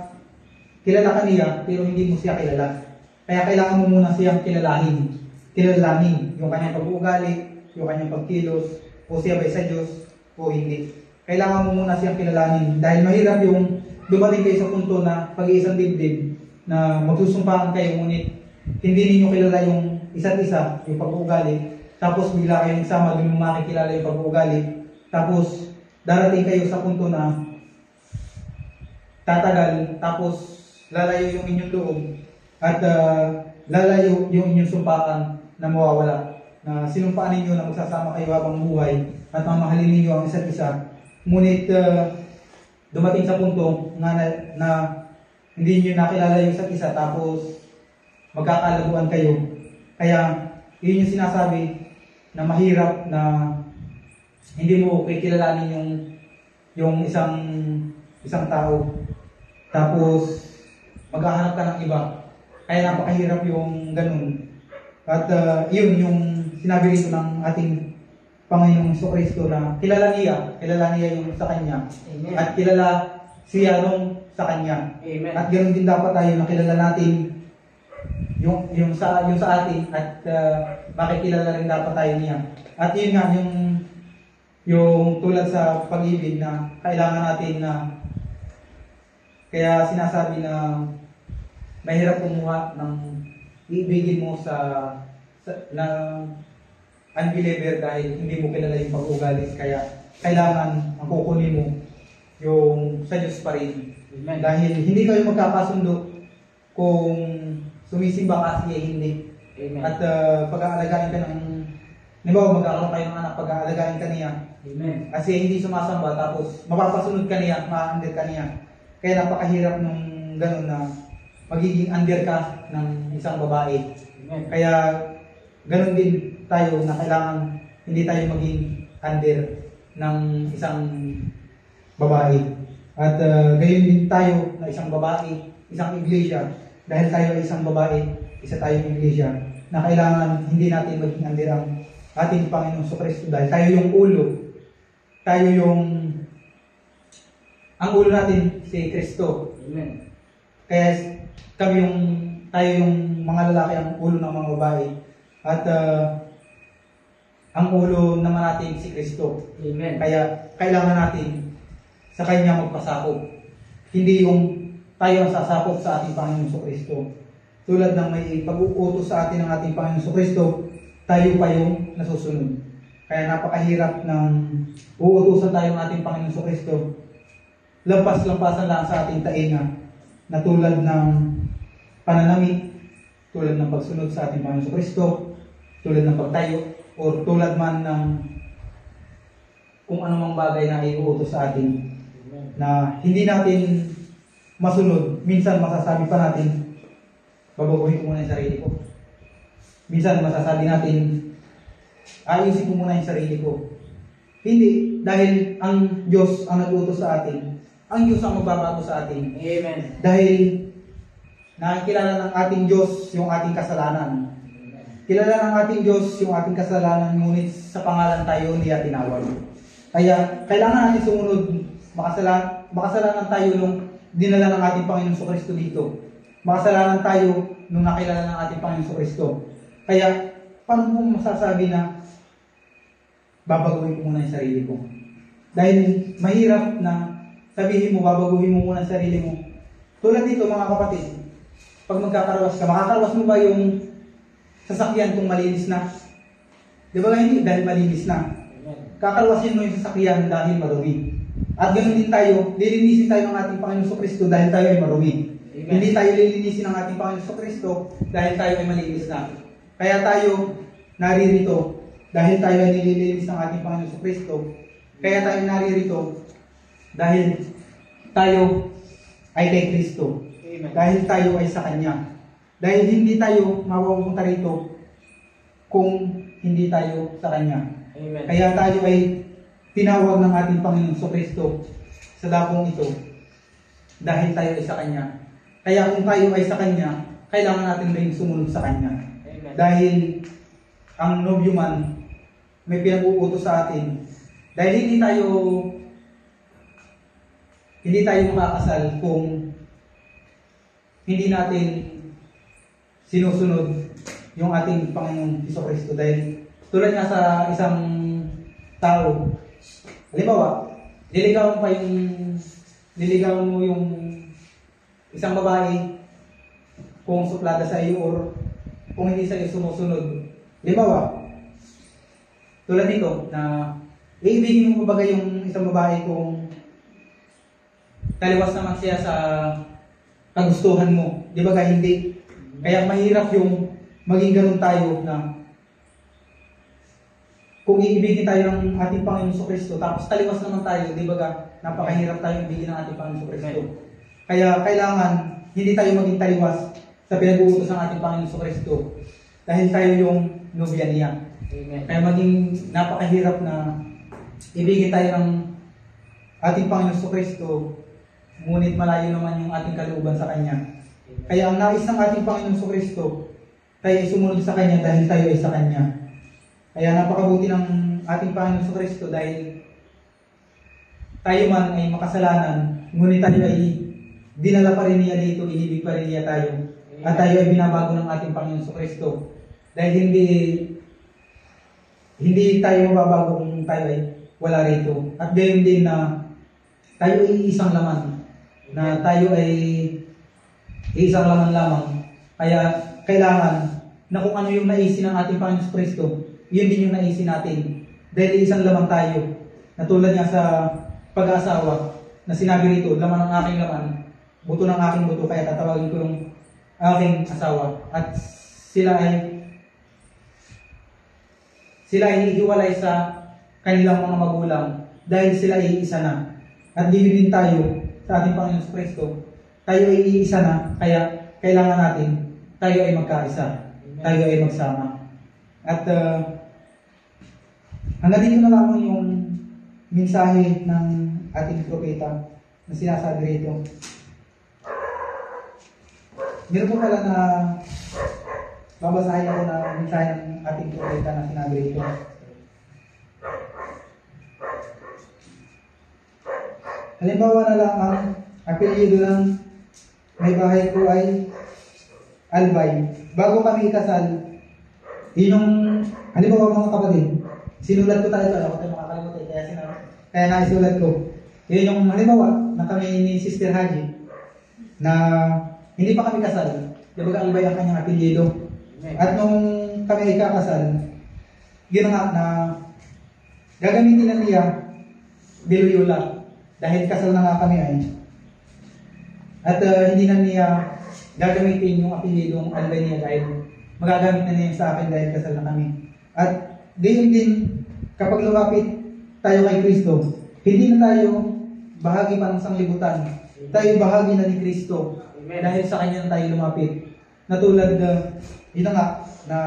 ka niya pero hindi mo siya kilala. Kaya kailangan mo muna siyang kilalanin yung kanyang pag-uugali, yung kanyang pagkilos, o siya ba sa Diyos o hindi. Kailangan mo muna siyang kilalanin, dahil mahirap yung dumating kayo sa punto na pag-iisang dibdib na magsusumpahan kayo ngunit hindi ninyo kilala yung isa't isa, yung pag-uugali, tapos bigla kayong nagsama, doon mo makikilala yung pag-uugali, tapos darating kayo sa punto na tatagal, tapos lalayo yung inyong loob at lalayo yung inyong sumpaan na mawawala, na sinumpaan ninyo na magsasama kayo habang buhay at mamahalin ninyo ang isa't isa, ngunit dumating sa punto na hindi nyo nakilala yung isa't isa, tapos magkakalabuan kayo. Kaya yun yung sinasabi na mahirap na hindi mo kikilalanin yung isang tao, tapos maghahanap ka ng iba. Kaya napakahirap yung ganun. At yun yung sinabi rito ng ating Panginoong Kristo na kilala niya yung sa Kanya. Amen. At kilala siya nung sa Kanya. Amen. At ganoon din dapat tayo na kilala natin yung sa atin, at makikilala rin dapat tayo niya. At yun nga yung tulad sa pag-ibig na kailangan natin na, kaya sinasabi na mahirap kumuha ng ibigin mo unbeliever dahil hindi mo kilala yung pag-uugali. Kaya kailangan ang kukunin mo yung sa Diyos pa rin. Amen. Dahil hindi kayo magkakasundo kung sumisimba ka siya hindi. Amen. At pag-aalagaan ka ng, halimbawa magkakaroon kayo ng anak, pag-aalagaan ka niya. Amen. Kasi hindi sumasamba tapos mapapasunod ka niya, ma-under ka niya. Kaya napakahirap nung gano'n na magiging under ka ng isang babae. Amen. Kaya gano'n din tayo na kailangan hindi tayo maging under ng isang babae. At gayon din tayo na isang babae, isang iglesia. Dahil tayo ay isang babae, isa tayong iglesia, na kailangan hindi natin maging under ang ating Panginoong Kristo dahil tayo yung ulo. Tayo yung ang ulo natin si Kristo. Amen. Kaya tayo yung mga lalaki ang ulo ng mga babae. At ang ulo naman natin si Kristo. Amen. Kaya kailangan natin sa Kanya magpasakop. Hindi yung tayo ang sasakop sa ating Panginoong Kristo. Tulad ng may pag-uutos sa atin ng ating Panginoong Kristo, tayo pa yung nasusunod. Kaya napakahirap ng uutusan tayo ng ating Panginoong Kristo. Lampas-lampasan lang sa ating tainga na tulad ng pananamit, tulad ng pagsunod sa ating Panginoong Kristo, tulad ng pagtayo, o tulad man ng kung anumang bagay na iuutos sa atin na hindi natin masunod. Minsan masasabi pa natin, babaguhin ko muna yung sarili ko. Minsan masasabi natin, ayusin ko muna yung sarili ko. Hindi, dahil ang Diyos ang nag-utos sa atin. Ang Diyos ang magbabago sa atin. Amen. Dahil nakikilala ng ating Diyos yung ating kasalanan. Kilala ng ating Diyos yung ating kasalanan, ngunit sa pangalan tayo niya tinawag. Kaya kailangan natin sumunod. Makasalanan tayo nung dinala ng ating Panginoong Kristo dito. Makasalanan tayo nung nakilala ng ating Panginoong Kristo. Kaya paano mo masasabi na babaguhin ko muna yung sarili ko? Dahil mahirap na sabihin mo, babaguhin mo muna yung sarili mo. Tulad dito mga kapatid, pag magkakarwas ka, makakarwas mo ba yung sasakyan kung malinis na? Di ba hindi? Dahil malinis na. Kakarwasin mo yung sasakyan dahil marumi. At ganoon din tayo, lilinisin tayo ng ating Panginoon Kristo dahil tayo ay marumi. Amen. Hindi tayo lilinisin ng ating Panginoon Kristo dahil tayo ay malinis na. Kaya tayo naririto dahil tayo ay nililinis ng ating Panginoon Kristo. Kaya tayo naririto dahil tayo ay kay Kristo. Amen. Dahil tayo ay sa Kanya. Dahil hindi tayo mapupunta rito kung hindi tayo sa Kanya. Amen. Kaya tayo ay tinawag ng ating Panginoon Kristo sa dakong ito dahil tayo ay sa Kanya. Kaya kung tayo ay sa Kanya, kailangan natin rin sumunod sa Kanya. Amen. Dahil ang nobyo man may pinag-uutos sa atin. Dahil hindi tayo makakasal kung hindi natin sinusunod yung ating Panginoong Kristo. Dahil tulad nga sa isang tao, halimbawa, liligawan mo yung isang babae kung suplada sa iyo or kung hindi sa iyo sumusunod. Halimbawa, tulad nito na iibigin mo ba yung isang babae kung taliwas naman siya sa kagustuhan mo. Di ba hindi? Kaya mahirap yung maging ganun tayo na kung iibigin tayo ng ating Panginoon Kristo, tapos taliwas naman tayo, di ba napakahirap tayong ibigin ng ating Panginoon Kristo. Kaya kailangan hindi tayo maging taliwas sa pinag-uutos ng ating Panginoon Kristo dahil tayo yung nobya niya. Amen. Kaya maging napakahirap na ibigin tayo ng ating Panginoon Kristo, ngunit malayo naman yung ating kalooban sa Kanya. Kaya ang nais ng ating Panginoon Kristo, tayo ay sumunod sa Kanya dahil tayo ay sa Kanya. Kaya napakabuti ng ating Panginoon Kristo dahil tayo man ay makasalanan, ngunit tayo ay dinala pa rin niya dito, inibig pa rin niya tayo. At tayo ay binabago ng ating Panginoon Kristo. Dahil hindi tayo mababago kung tayo ay wala rito. At gayon din na tayo ay isang laman. Na tayo ay isang laman lamang. Kaya kailangan na kung ano yung naisin ng ating Panginoon Kristo, yun din yung naisin natin. Dahil isang laman tayo, na tulad nga sa pag-aasawa, na sinabi rito, laman ng aking laman, buto ng aking buto, kaya tatawagin ko yung aking asawa. At sila ay hiwalay sa kanilang mga magulang dahil sila ay iisa na. At gayon din tayo sa ating Panginoon Kristo. Tayo ay iisa na, kaya kailangan natin tayo ay magkaisa. Tayo ay magsama. At hanggang dito na lamang yung mensahe ng ating propeta na sinasabi rito. Meron po pala na babasahin ako na mensahe ng ating propeta na sinabi rito. Halimbawa na lang ang apelyido ng may bahay ko ay Albay. Bago kami ikasal, yun yung, halimbawa mga kapatid, sinulat ko tayo, ako tayo makakalimutan, kaya naisulat ko. Yun yung halimbawa na kami ni Sister Haji, na hindi pa kami kasal, diba Albay ang kanyang apelyido. At nung kami ikakasal, ginawa na gagamitin na niya Biloyola dahil kasal na nga kami ay. At hindi na niya gagamitin yung apelyidong Albay niya dahil magagamit na niya sa akin dahil kasal na kami. At gayon din kapag lumapit tayo kay Kristo, hindi na tayo bahagi pa ng sanglibutan. Tayo bahagi na ni Kristo dahil sa Kanya na tayo lumapit. Na tulad yun na nga, na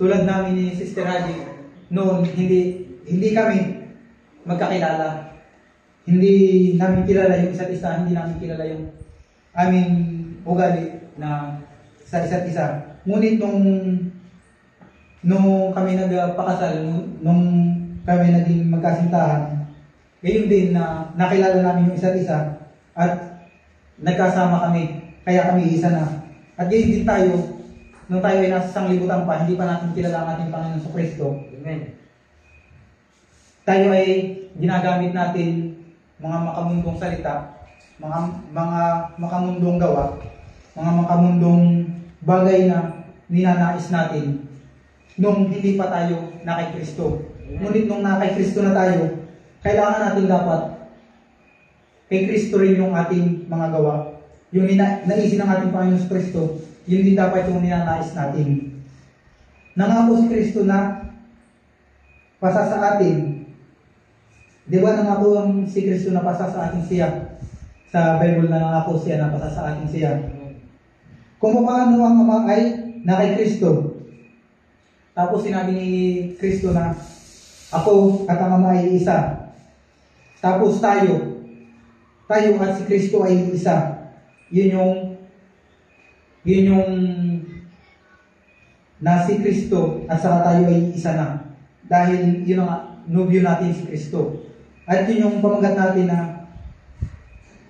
tulad namin ni Sister Haji, noon hindi kami magkakilala. Hindi namin kilala yung isa't isa, hindi namin kilala yung aming ugali na sa isa't isa. Ngunit nung kami nagpakasal, nung kami naging magkasintahan, gayon din na nakilala namin yung isa't isa at nagkasama kami, kaya kami isa na. At gayon din tayo, nung tayo ay nasa sanglibutan pa, hindi pa natin kilala ang ating Panginoon sa Kristo. Amen. Tayo ay ginagamit natin mga makamundong salita, mga makamundong gawa, mga makamundong bagay na ninanais natin nung hindi pa tayo na kay Kristo. Ngunit nung na kay Kristo na tayo, kailangan natin dapat kay Kristo rin yung ating mga gawa. Yung naisin ng ating Panginoon sa Kristo, yun din dapat yung ninanais natin. Nangako si Kristo na pasa sa atin. Di ba nangako ang si Kristo na pasa sa atin siya? Sa Bible na nangako siya na pasa sa atin siya. Kung paano ang Ama ay na kay Kristo. Tapos sinabi ni Kristo na ako at ang Ama ay isa. Tapos tayo at si Kristo ay isa. Yun yung na si Kristo at saka tayo ay isa na. Dahil yun ang nobyo natin si Kristo. At yun yung pamagat natin na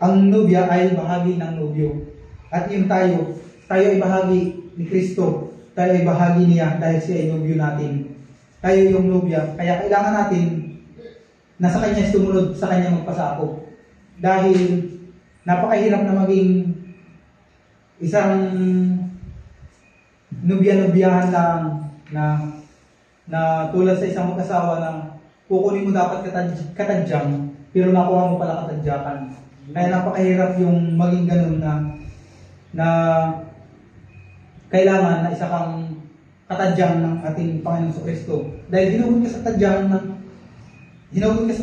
ang nobya ay bahagi ng nobyo. At yun tayo ay bahagi ni Kristo. Tayo ay bahagi niya dahil siya ay nobyo natin. Tayo yung nobya. Kaya kailangan natin na sa Kanya sumunod, sa Kanya magpasakop. Dahil napakahirap na maging isang nobya-nobyahan lang na tulad sa isang mag-asawa na kukunin mo dapat katadyang pero nakuha mo pala katadyakan. Kaya napakahirap yung maging ganun na kailangan na isa kang katadyang ng ating Panginoon sa Kristo. Dahil hinugot ka sa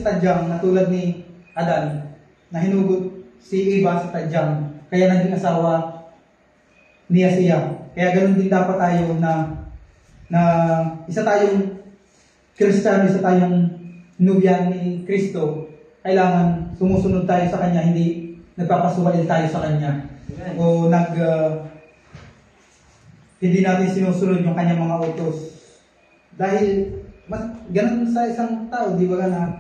tadyang na tulad ni Adan na hinugot si Eva sa tadyang kaya naging asawa niya siya. Kaya ganun din dapat tayo na isa tayong Kristiyano, isa tayong nobya ni Kristo. Kailangan sumusunod tayo sa Kanya, hindi nagpapasuwail tayo sa Kanya. O hindi natin sinusunod yung Kanyang mga utos. Dahil ganun sa isang tao, di ba na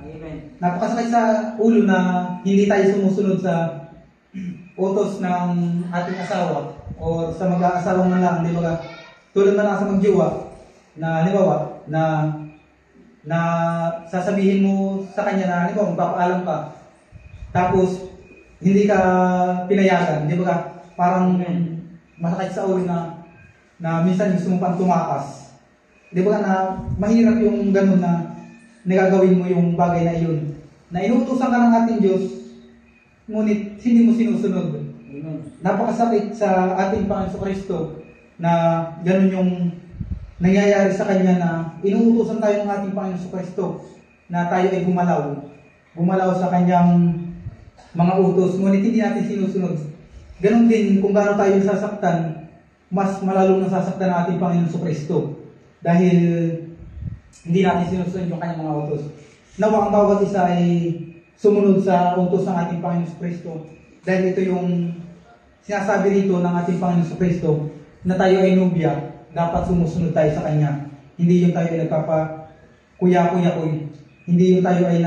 napakasakit sa ulo na hindi tayo sumusunod sa utos ng ating asawa o sa mag-aasawang na lang, di ba? Tulad na lang sa magjiwa na halimbawa na sasabihin mo sa kanya na halimbawa magpapaalam ka tapos hindi ka pinayagan, di ba? Parang masakit sa ulo na minsan gusto mo pang tumakas. di ba na mahirap yung ganun na nagagawin mo yung bagay na iyon. Na inuutusan ka ng ating Diyos, ngunit hindi mo sinusunod. Napakasakit sa ating Panginoon Kristo na ganun yung nangyayari sa Kanya na inuutusan tayo ng ating Panginoon Kristo na tayo ay gumalaw sa Kanyang mga utos, ngunit hindi natin sinusunod. Ganun din kung gaano tayo sasaktan, mas malalong nasasaktan ang ating Panginoon Kristo dahil hindi natin sinusunod yung Kanyang mga utos. Nawa ang bawat isa ay sumunod sa utos ng ating Panginoon Kristo dahil ito yung sinasabi rito ng ating Panginoon Kristo na tayo ay nobya, dapat sumusunod tayo sa Kanya. Hindi yung tayo ay nagpapakuya-kuya-kuy. Hindi yung tayo ay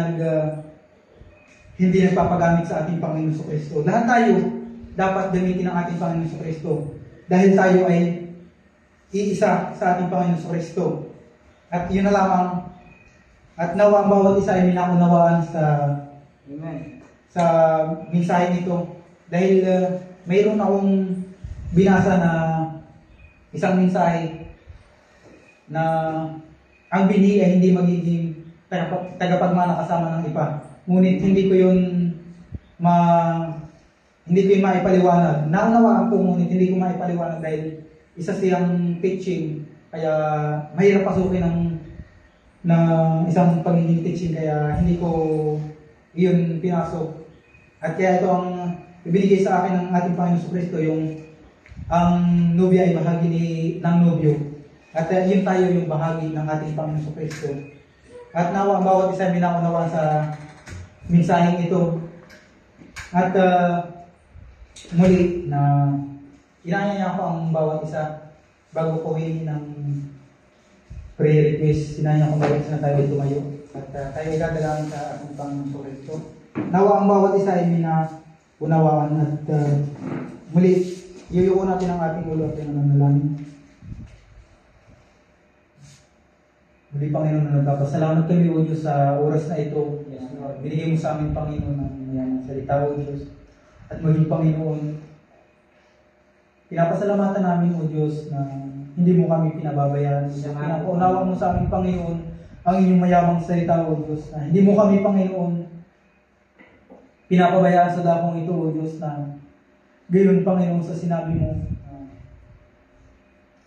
hindi nagpapagamit sa ating Panginoon Kristo. Lahat tayo dapat gamitin ng ating Panginoon Kristo dahil tayo ay iisa sa ating Panginoon Kristo. At yun na lamang. At nawa ang bawat isa ay minaunawaan sa mensahe nito. Dahil mayroon akong binasa na isang mensahe na ang bini ay hindi magiging tagapagmana kasama ng iba. Ngunit hindi ko yun maipaliwanag. Naunawaan ko, ngunit hindi ko maipaliwanag dahil isa siyang teaching. Kaya mahirap pasukin ng isang pagiging teaching, kaya hindi ko iyon pinasok. At kaya ito ang ibinigay sa akin ng ating Panginoon Kristo, yung ang nobya ay bahagi ng nobyo. At yun tayo yung bahagi ng ating Panginoon Kristo. At nawa ang bawat isa minaunawaan sa mensaheng ito. At muli na inanya ko ang bawat isa bago ko huwiin ng prayer request. Sinanya ko bawat isa na tayo ay tumayo. At tayo ay dadalangin sa ating Panginoon Kristo. Nawa ang bawat isa ay minaunawaan. At muli, iyuko natin ang ating ulo at nananalangin. Muli, Panginoon, na nagpapasalamat kami, O Diyos, sa oras na ito. Binigay mo sa amin, Panginoon, ng salita, O Diyos. At maging, Panginoon, pinapasalamatan namin, O Diyos, na hindi mo kami pinababayaan. Pinapaunawa mo sa amin, Panginoon, ang inyong mayamang salita, O Diyos. Na hindi mo kami, Panginoon, pinapabayaan sa dakong ito, O Diyos, na gayon, Panginoon, sa sinabi mo,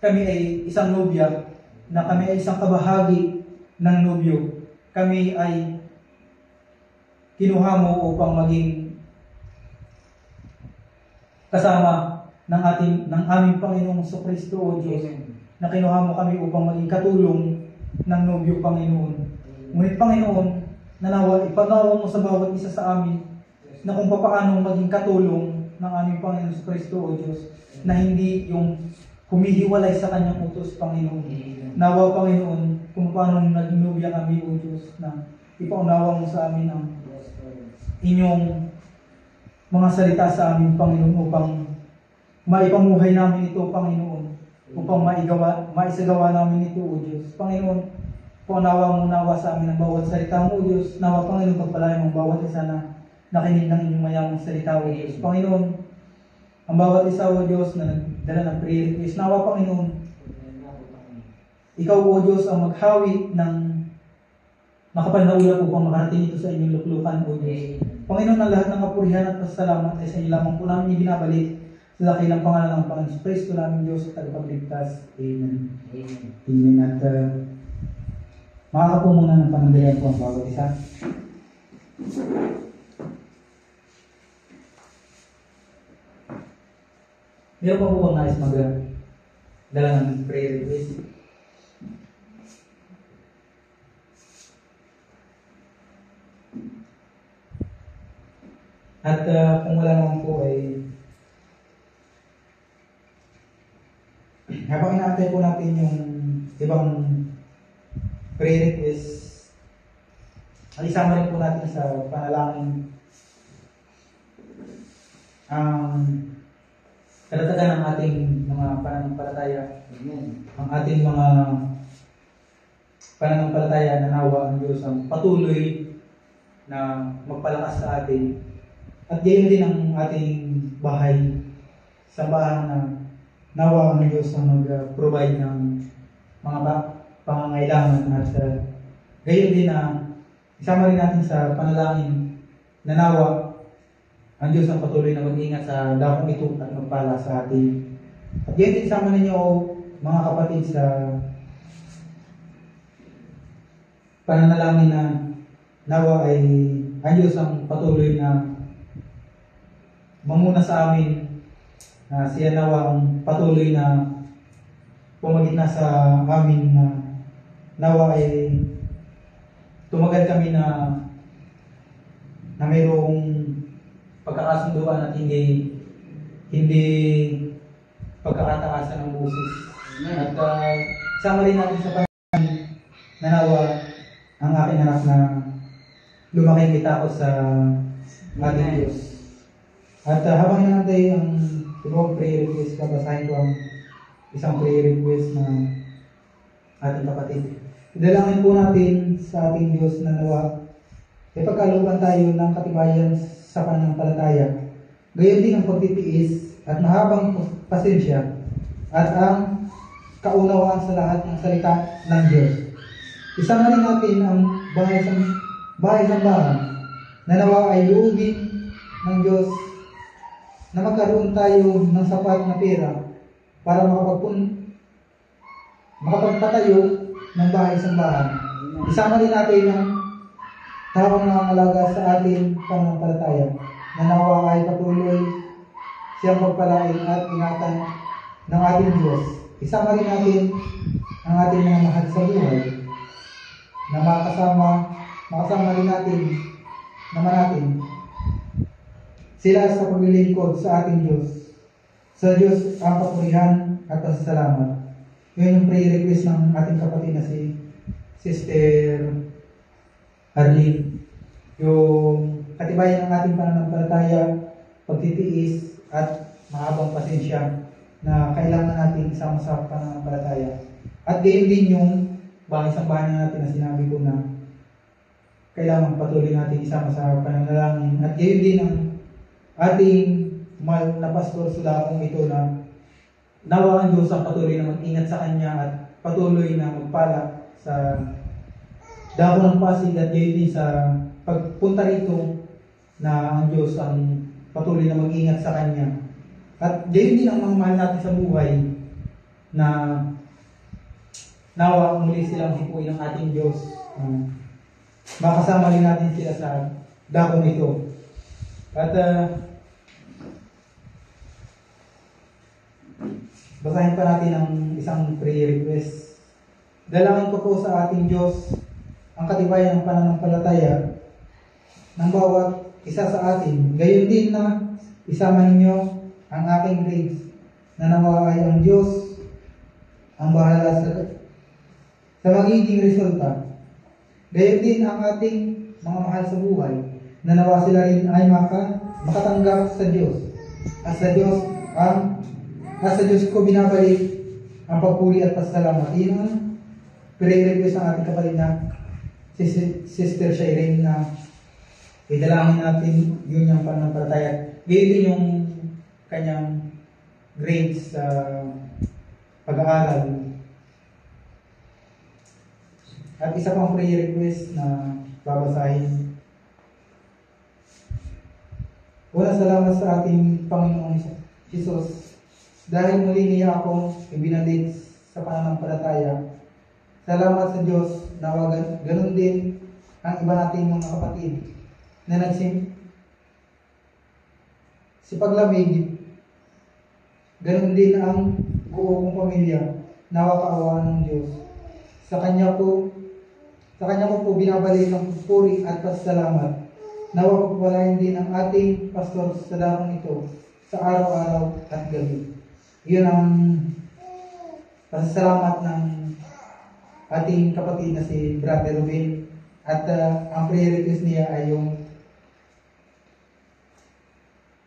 kami ay isang nobya, na kami ay isang kabahagi ng nobyo. Kami ay kinuha mo upang maging kasama ng aming Panginoong Kristo, O Diyos, na kinuha mo kami upang maging katulong ng nobyo, Panginoon. Ngunit, Panginoon, ipanawa mo sa bawat isa sa amin na kung paano maging katulong ng aming Panginoong Kristo, O Diyos, na hindi yung humihiwalay sa Kanyang utos, Panginoon. Nawa, Panginoon, kung paano naging nobya kami, O Diyos, na ipaunawa mo sa amin ang inyong mga salita sa amin, Panginoon, upang maipamuhay namin ito, Panginoon, upang maisagawa namin ito, O Diyos. Panginoon, paunawa mo nawa sa amin ang bawat salita mo, O Diyos. Nawa, Panginoon, pagpalayan mo bawat isa na nakinig ng inyong mayamang salita, O Diyos. Panginoon, ang bawat isa, O Diyos, na nagdala ng prayer request, nawa, Panginoon, Ikaw, O Diyos, ang maghawi ng makapal na ulap upang makarating ito sa inyong luklukan, O Diyos. Panginoon, ang lahat ng kapurihan at pasalamat ay sa inyo lamang po namin ibinabalik sa dakilang pangalan ng Panginoon Kristo namin, Diyos, at tagapagligtas. Amen. Amen. At makakapo muna ng panandalian po ang bawat isa. Meron pa po bang nais magdala ng prayer request? At kung wala naman po ay habang inaantay po natin yung ibang prayer request, isama rin po natin sa panalangin ang kalatagan ng ating mga pananampalataya. Ang ating mga pananampalataya na nawa ang Diyos ang patuloy na magpalakas sa atin. At gayon din ang ating bahay, sambahan na nawa ang Diyos ang mag-provide ng mga pangangailangan at gayon din na isama rin natin sa panalangin na nawa ang Diyos ang patuloy na mag-ingat sa dakong ito at magpala sa atin. At gayon din isama ninyo mga kapatid sa pananalangin na nawa ay ang Diyos ang patuloy na mamuna sa amin, na siya nawa ang patuloy na pumagit na sa amin, na nawa ay tumagal kami na mayroong pagkakasunduan at hindi pagkakataasan ng busis. At sama rin natin sa panalangin na nawa ang aking anak na lumaking kita ko sa ating Diyos. At habang nanatay ang ibang prayer request, babasahin ko ang isang prayer request na ating kapatid. Idalangin po natin sa ating Diyos na nawa ipagkalooban tayo ng katibayan sa pananampalataya, gayon din ang pagtitiis at mahabang pasensya at ang kaunawaan sa lahat ng salita ng Diyos. Isama rin natin ang bahay sambahan na nawa ay luubin ng Diyos na magkaroon tayo ng sapat na pera para makapagpatayo ng bahay sambahan. Isama rin natin ang taong nangangalaga sa ating pananampalataya na nawa ay patuloy siyang pagpalain at ingatan ng ating Diyos. Isama rin natin ang ating mga mahal sa buhay na makasama rin natin sila sa paglilingkod sa ating Diyos. Sa Diyos ang papurihan at pasasalamat. Yun yung prayer request ng ating kapatid na si Sister Arlene. Yung katibayan ng ating pananampalataya, pagtitiis at mahabang pasensya na kailangan natin isama sa pananampalataya. At gayon din yung bahay sambahan natin na sinabi ko na kailangan patuloy natin isama sa pananalangin. At gayon din ang ating mahal na pastor sa dakong ito na nawa ang Diyos ang patuloy na mag-ingat sa kanya at patuloy na magpala sa dako ng Pasig at gayon din sa pagpunta rito na ang Diyos ang patuloy na mag-ingat sa kanya. At gayon din ang mga mahal natin sa buhay na nawa muli silang hipuin ng ating Diyos. Makasama rin natin sila sa dakong ito. At basahin pa natin ang isang prayer request. Dalangin ko po sa ating Diyos ang katibayan ng pananampalataya ng bawat isa sa atin. Gayon din na isama ninyo ang aking grades na nawa ay ang Diyos ang bahala sa magiging resulta. Gayon din ang ating mga mahal sa buhay na nawa sila rin ay makatanggap sa Diyos. At sa Diyos ko binabalik ang pagpuri at pasalamat. Yun ang prayer request ng ating kapatid na si Sister Shireen na idalangin natin yun yung pananampalataya. Gayon din yung kanyang grades sa pag-aaral. At isa pang prayer request na babasahin. Una, salamat sa ating Panginoong Jesus dahil muli niya ako ibinalik sa pananampalataya. Salamat sa Diyos na ganun din ang iba nating mga kapatid na nagsipaglamig. Ganun din ang buo kong pamilya, nawa kaawaan ng Diyos. Sa Kanya ko po binabalik ang puri at pasalamat. Nawa pagpalain din ang ating pastor sa dakong ito sa araw-araw at gabi. Iyon ang pasasalamat ng ating kapatid na si Brother Ruben. At ang prayer request niya ay yung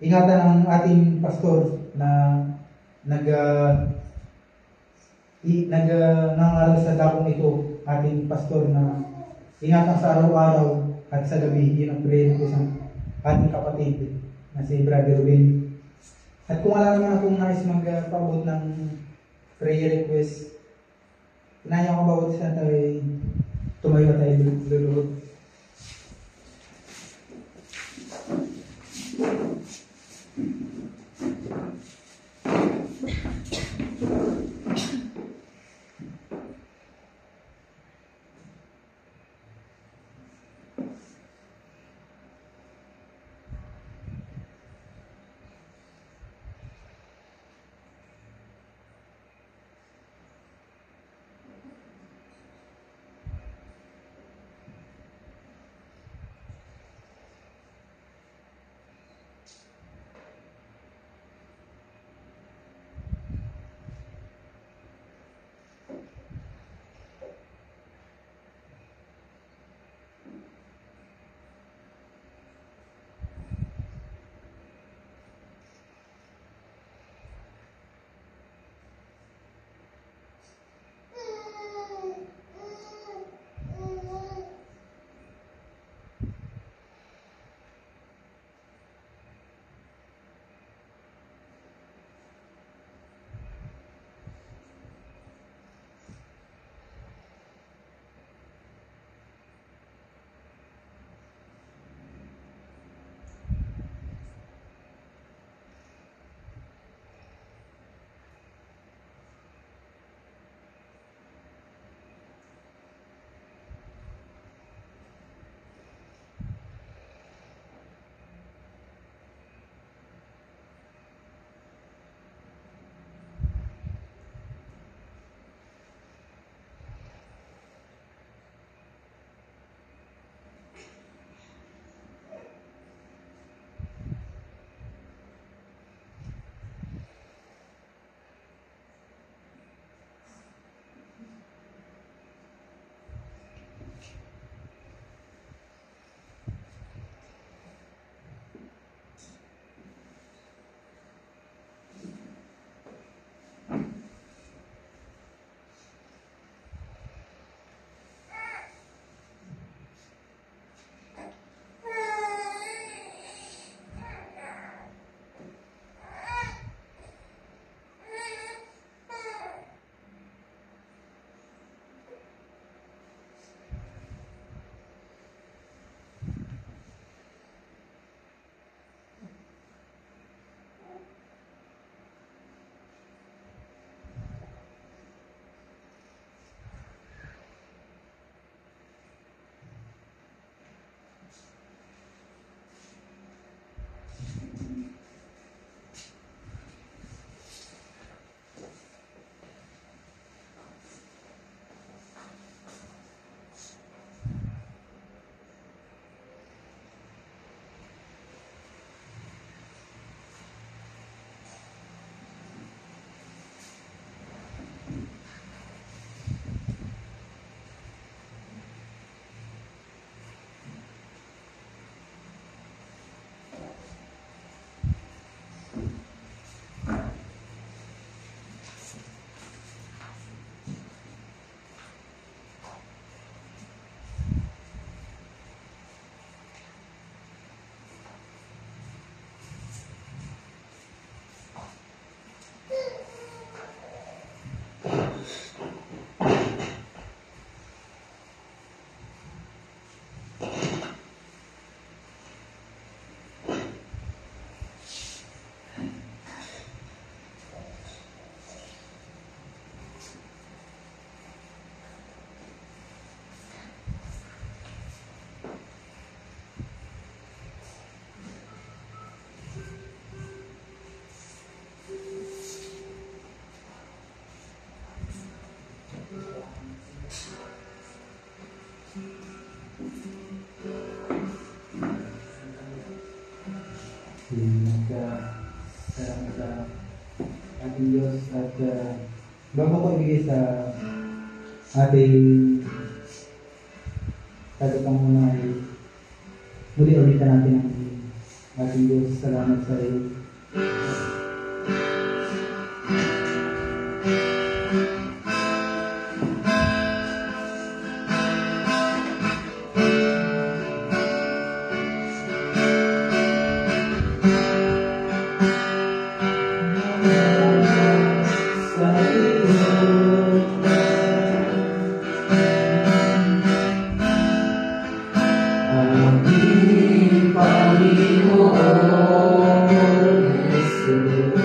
ingatan ng ating pastor na nangaral sa dakong ito. Ating pastor na ingatan sa araw-araw at sa gabi. Yun ang prayer request ng ating kapatid na si Brother Ruben. At kung wala naman akong nais magpaabot ng prayer request, Kailangan ko bawat isa tayo tumayo tayo luluhod. Salamat sa ating Diyos at bago ko ibigay sa ating tagapanguna ay muli ulitan natin ang ating Diyos. Salamat sa iyo. aming Panginoon Jesus.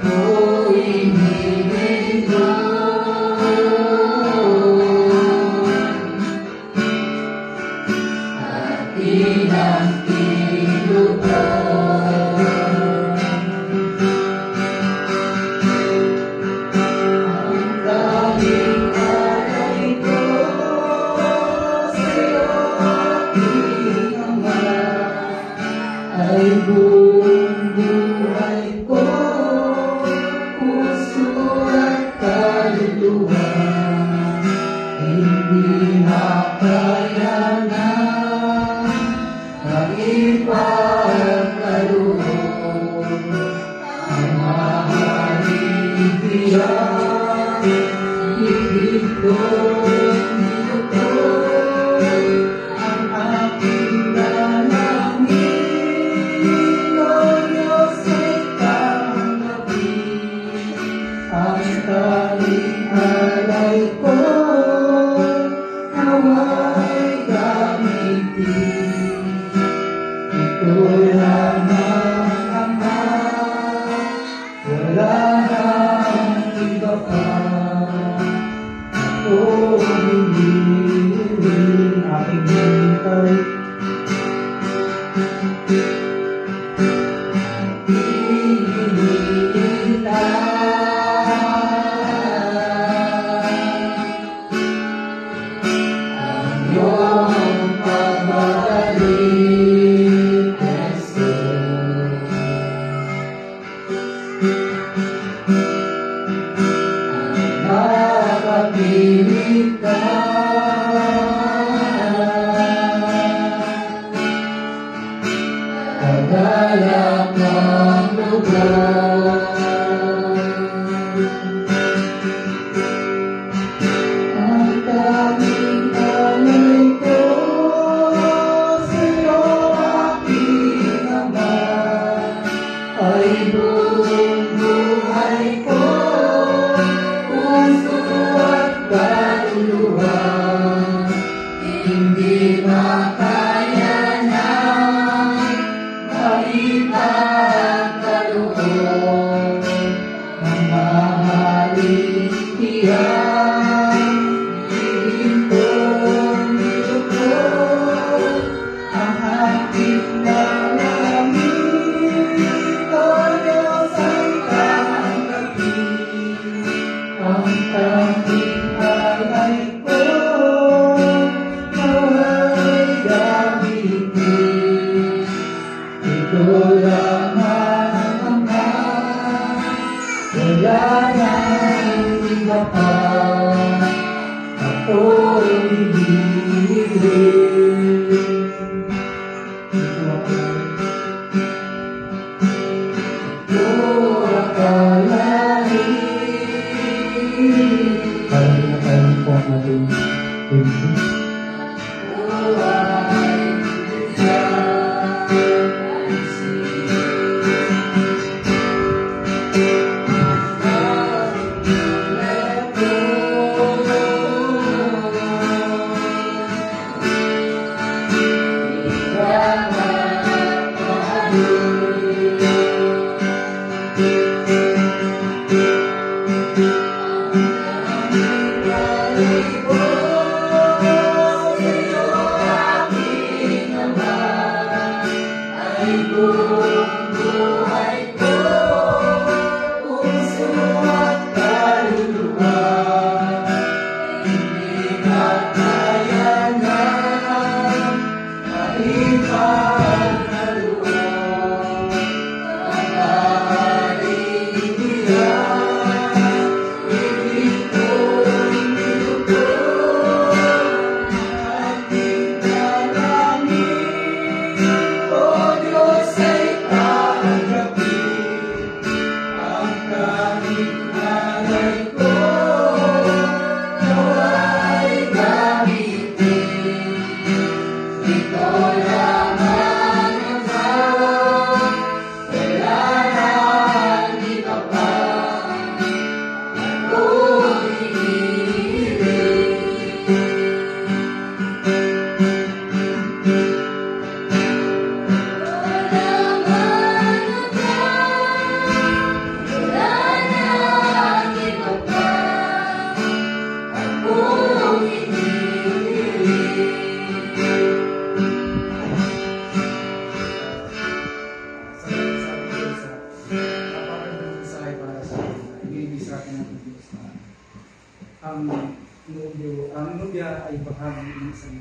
Ako'y hinihintay at pinagtilupan ang daming alay ko sa'yo, aking Ama, ay buong buhay ko, puso at kaluluwa, hindi makayanan ang ipagkaloob. Ang mahaling tiyak, ibig ko'y nilukoy, ang aking dalangin, O Diyos, ay tanggapin. Ang tanging alay ko, nawa'y gamitin. Ito lamang, Ama, wala nang iba pa. Ako hinihiling aking hintay, ang iyong pagbabalik, Jesus. Nakapilit ka kagalang ng lugar. Ang tanging alay ko sa'yo, aking Ama, ay buong buhay ko, puso at kaluluwa, hindi makayanan ang ipagkaloob. Ang mahaling tiyak, ibig ko'y nilukoy, ang aking dalangin, O Diyos, ay tanggapin. Ang tanging alay ko, nawa'y gamitin. Ito lamang, Ama, wala nang iba pa. Ako'y hinihiling. Ito akalain. Parang pinakain po ang ating tempo. sila ay bahagi ng isang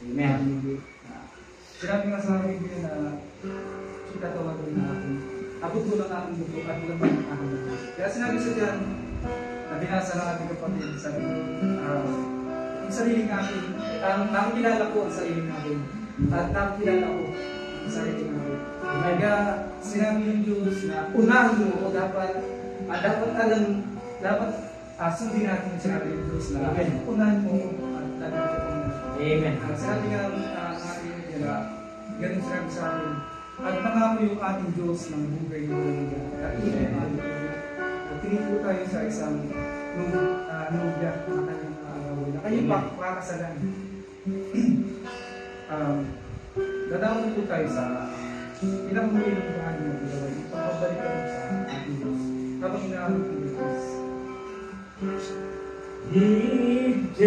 Amen. pamilya. Sinabi nga sa Biblia na katawag rin na akin. Abot ko lang aking buto at lang ang aking buto. Kaya sinabi sa diyan, na binasa ng ating kapatid, sabi ko, ang sariling akin, ang kilala ko ang sariling akin. At ang kilala ko ang sariling akin. Kaya sinabi ng Diyos na unahin mo o dapat sundin natin yung sinabi ng Diyos na unahin mo at dapat ko pang Amen. sinabi nga ng ating Biblia, ganun sinabi sa akin, at nangako yung ating Diyos ng bugay ng Biblia. At tingin po tayo sa isang nubya na kanyang agawin, na kanyang pakakasalan. Dadawin po tayo sa pinakahuli ng bahagi ng gawin, pagpabalik tayo sa ating Diyos. Habang inaabot ng Diyos. DJ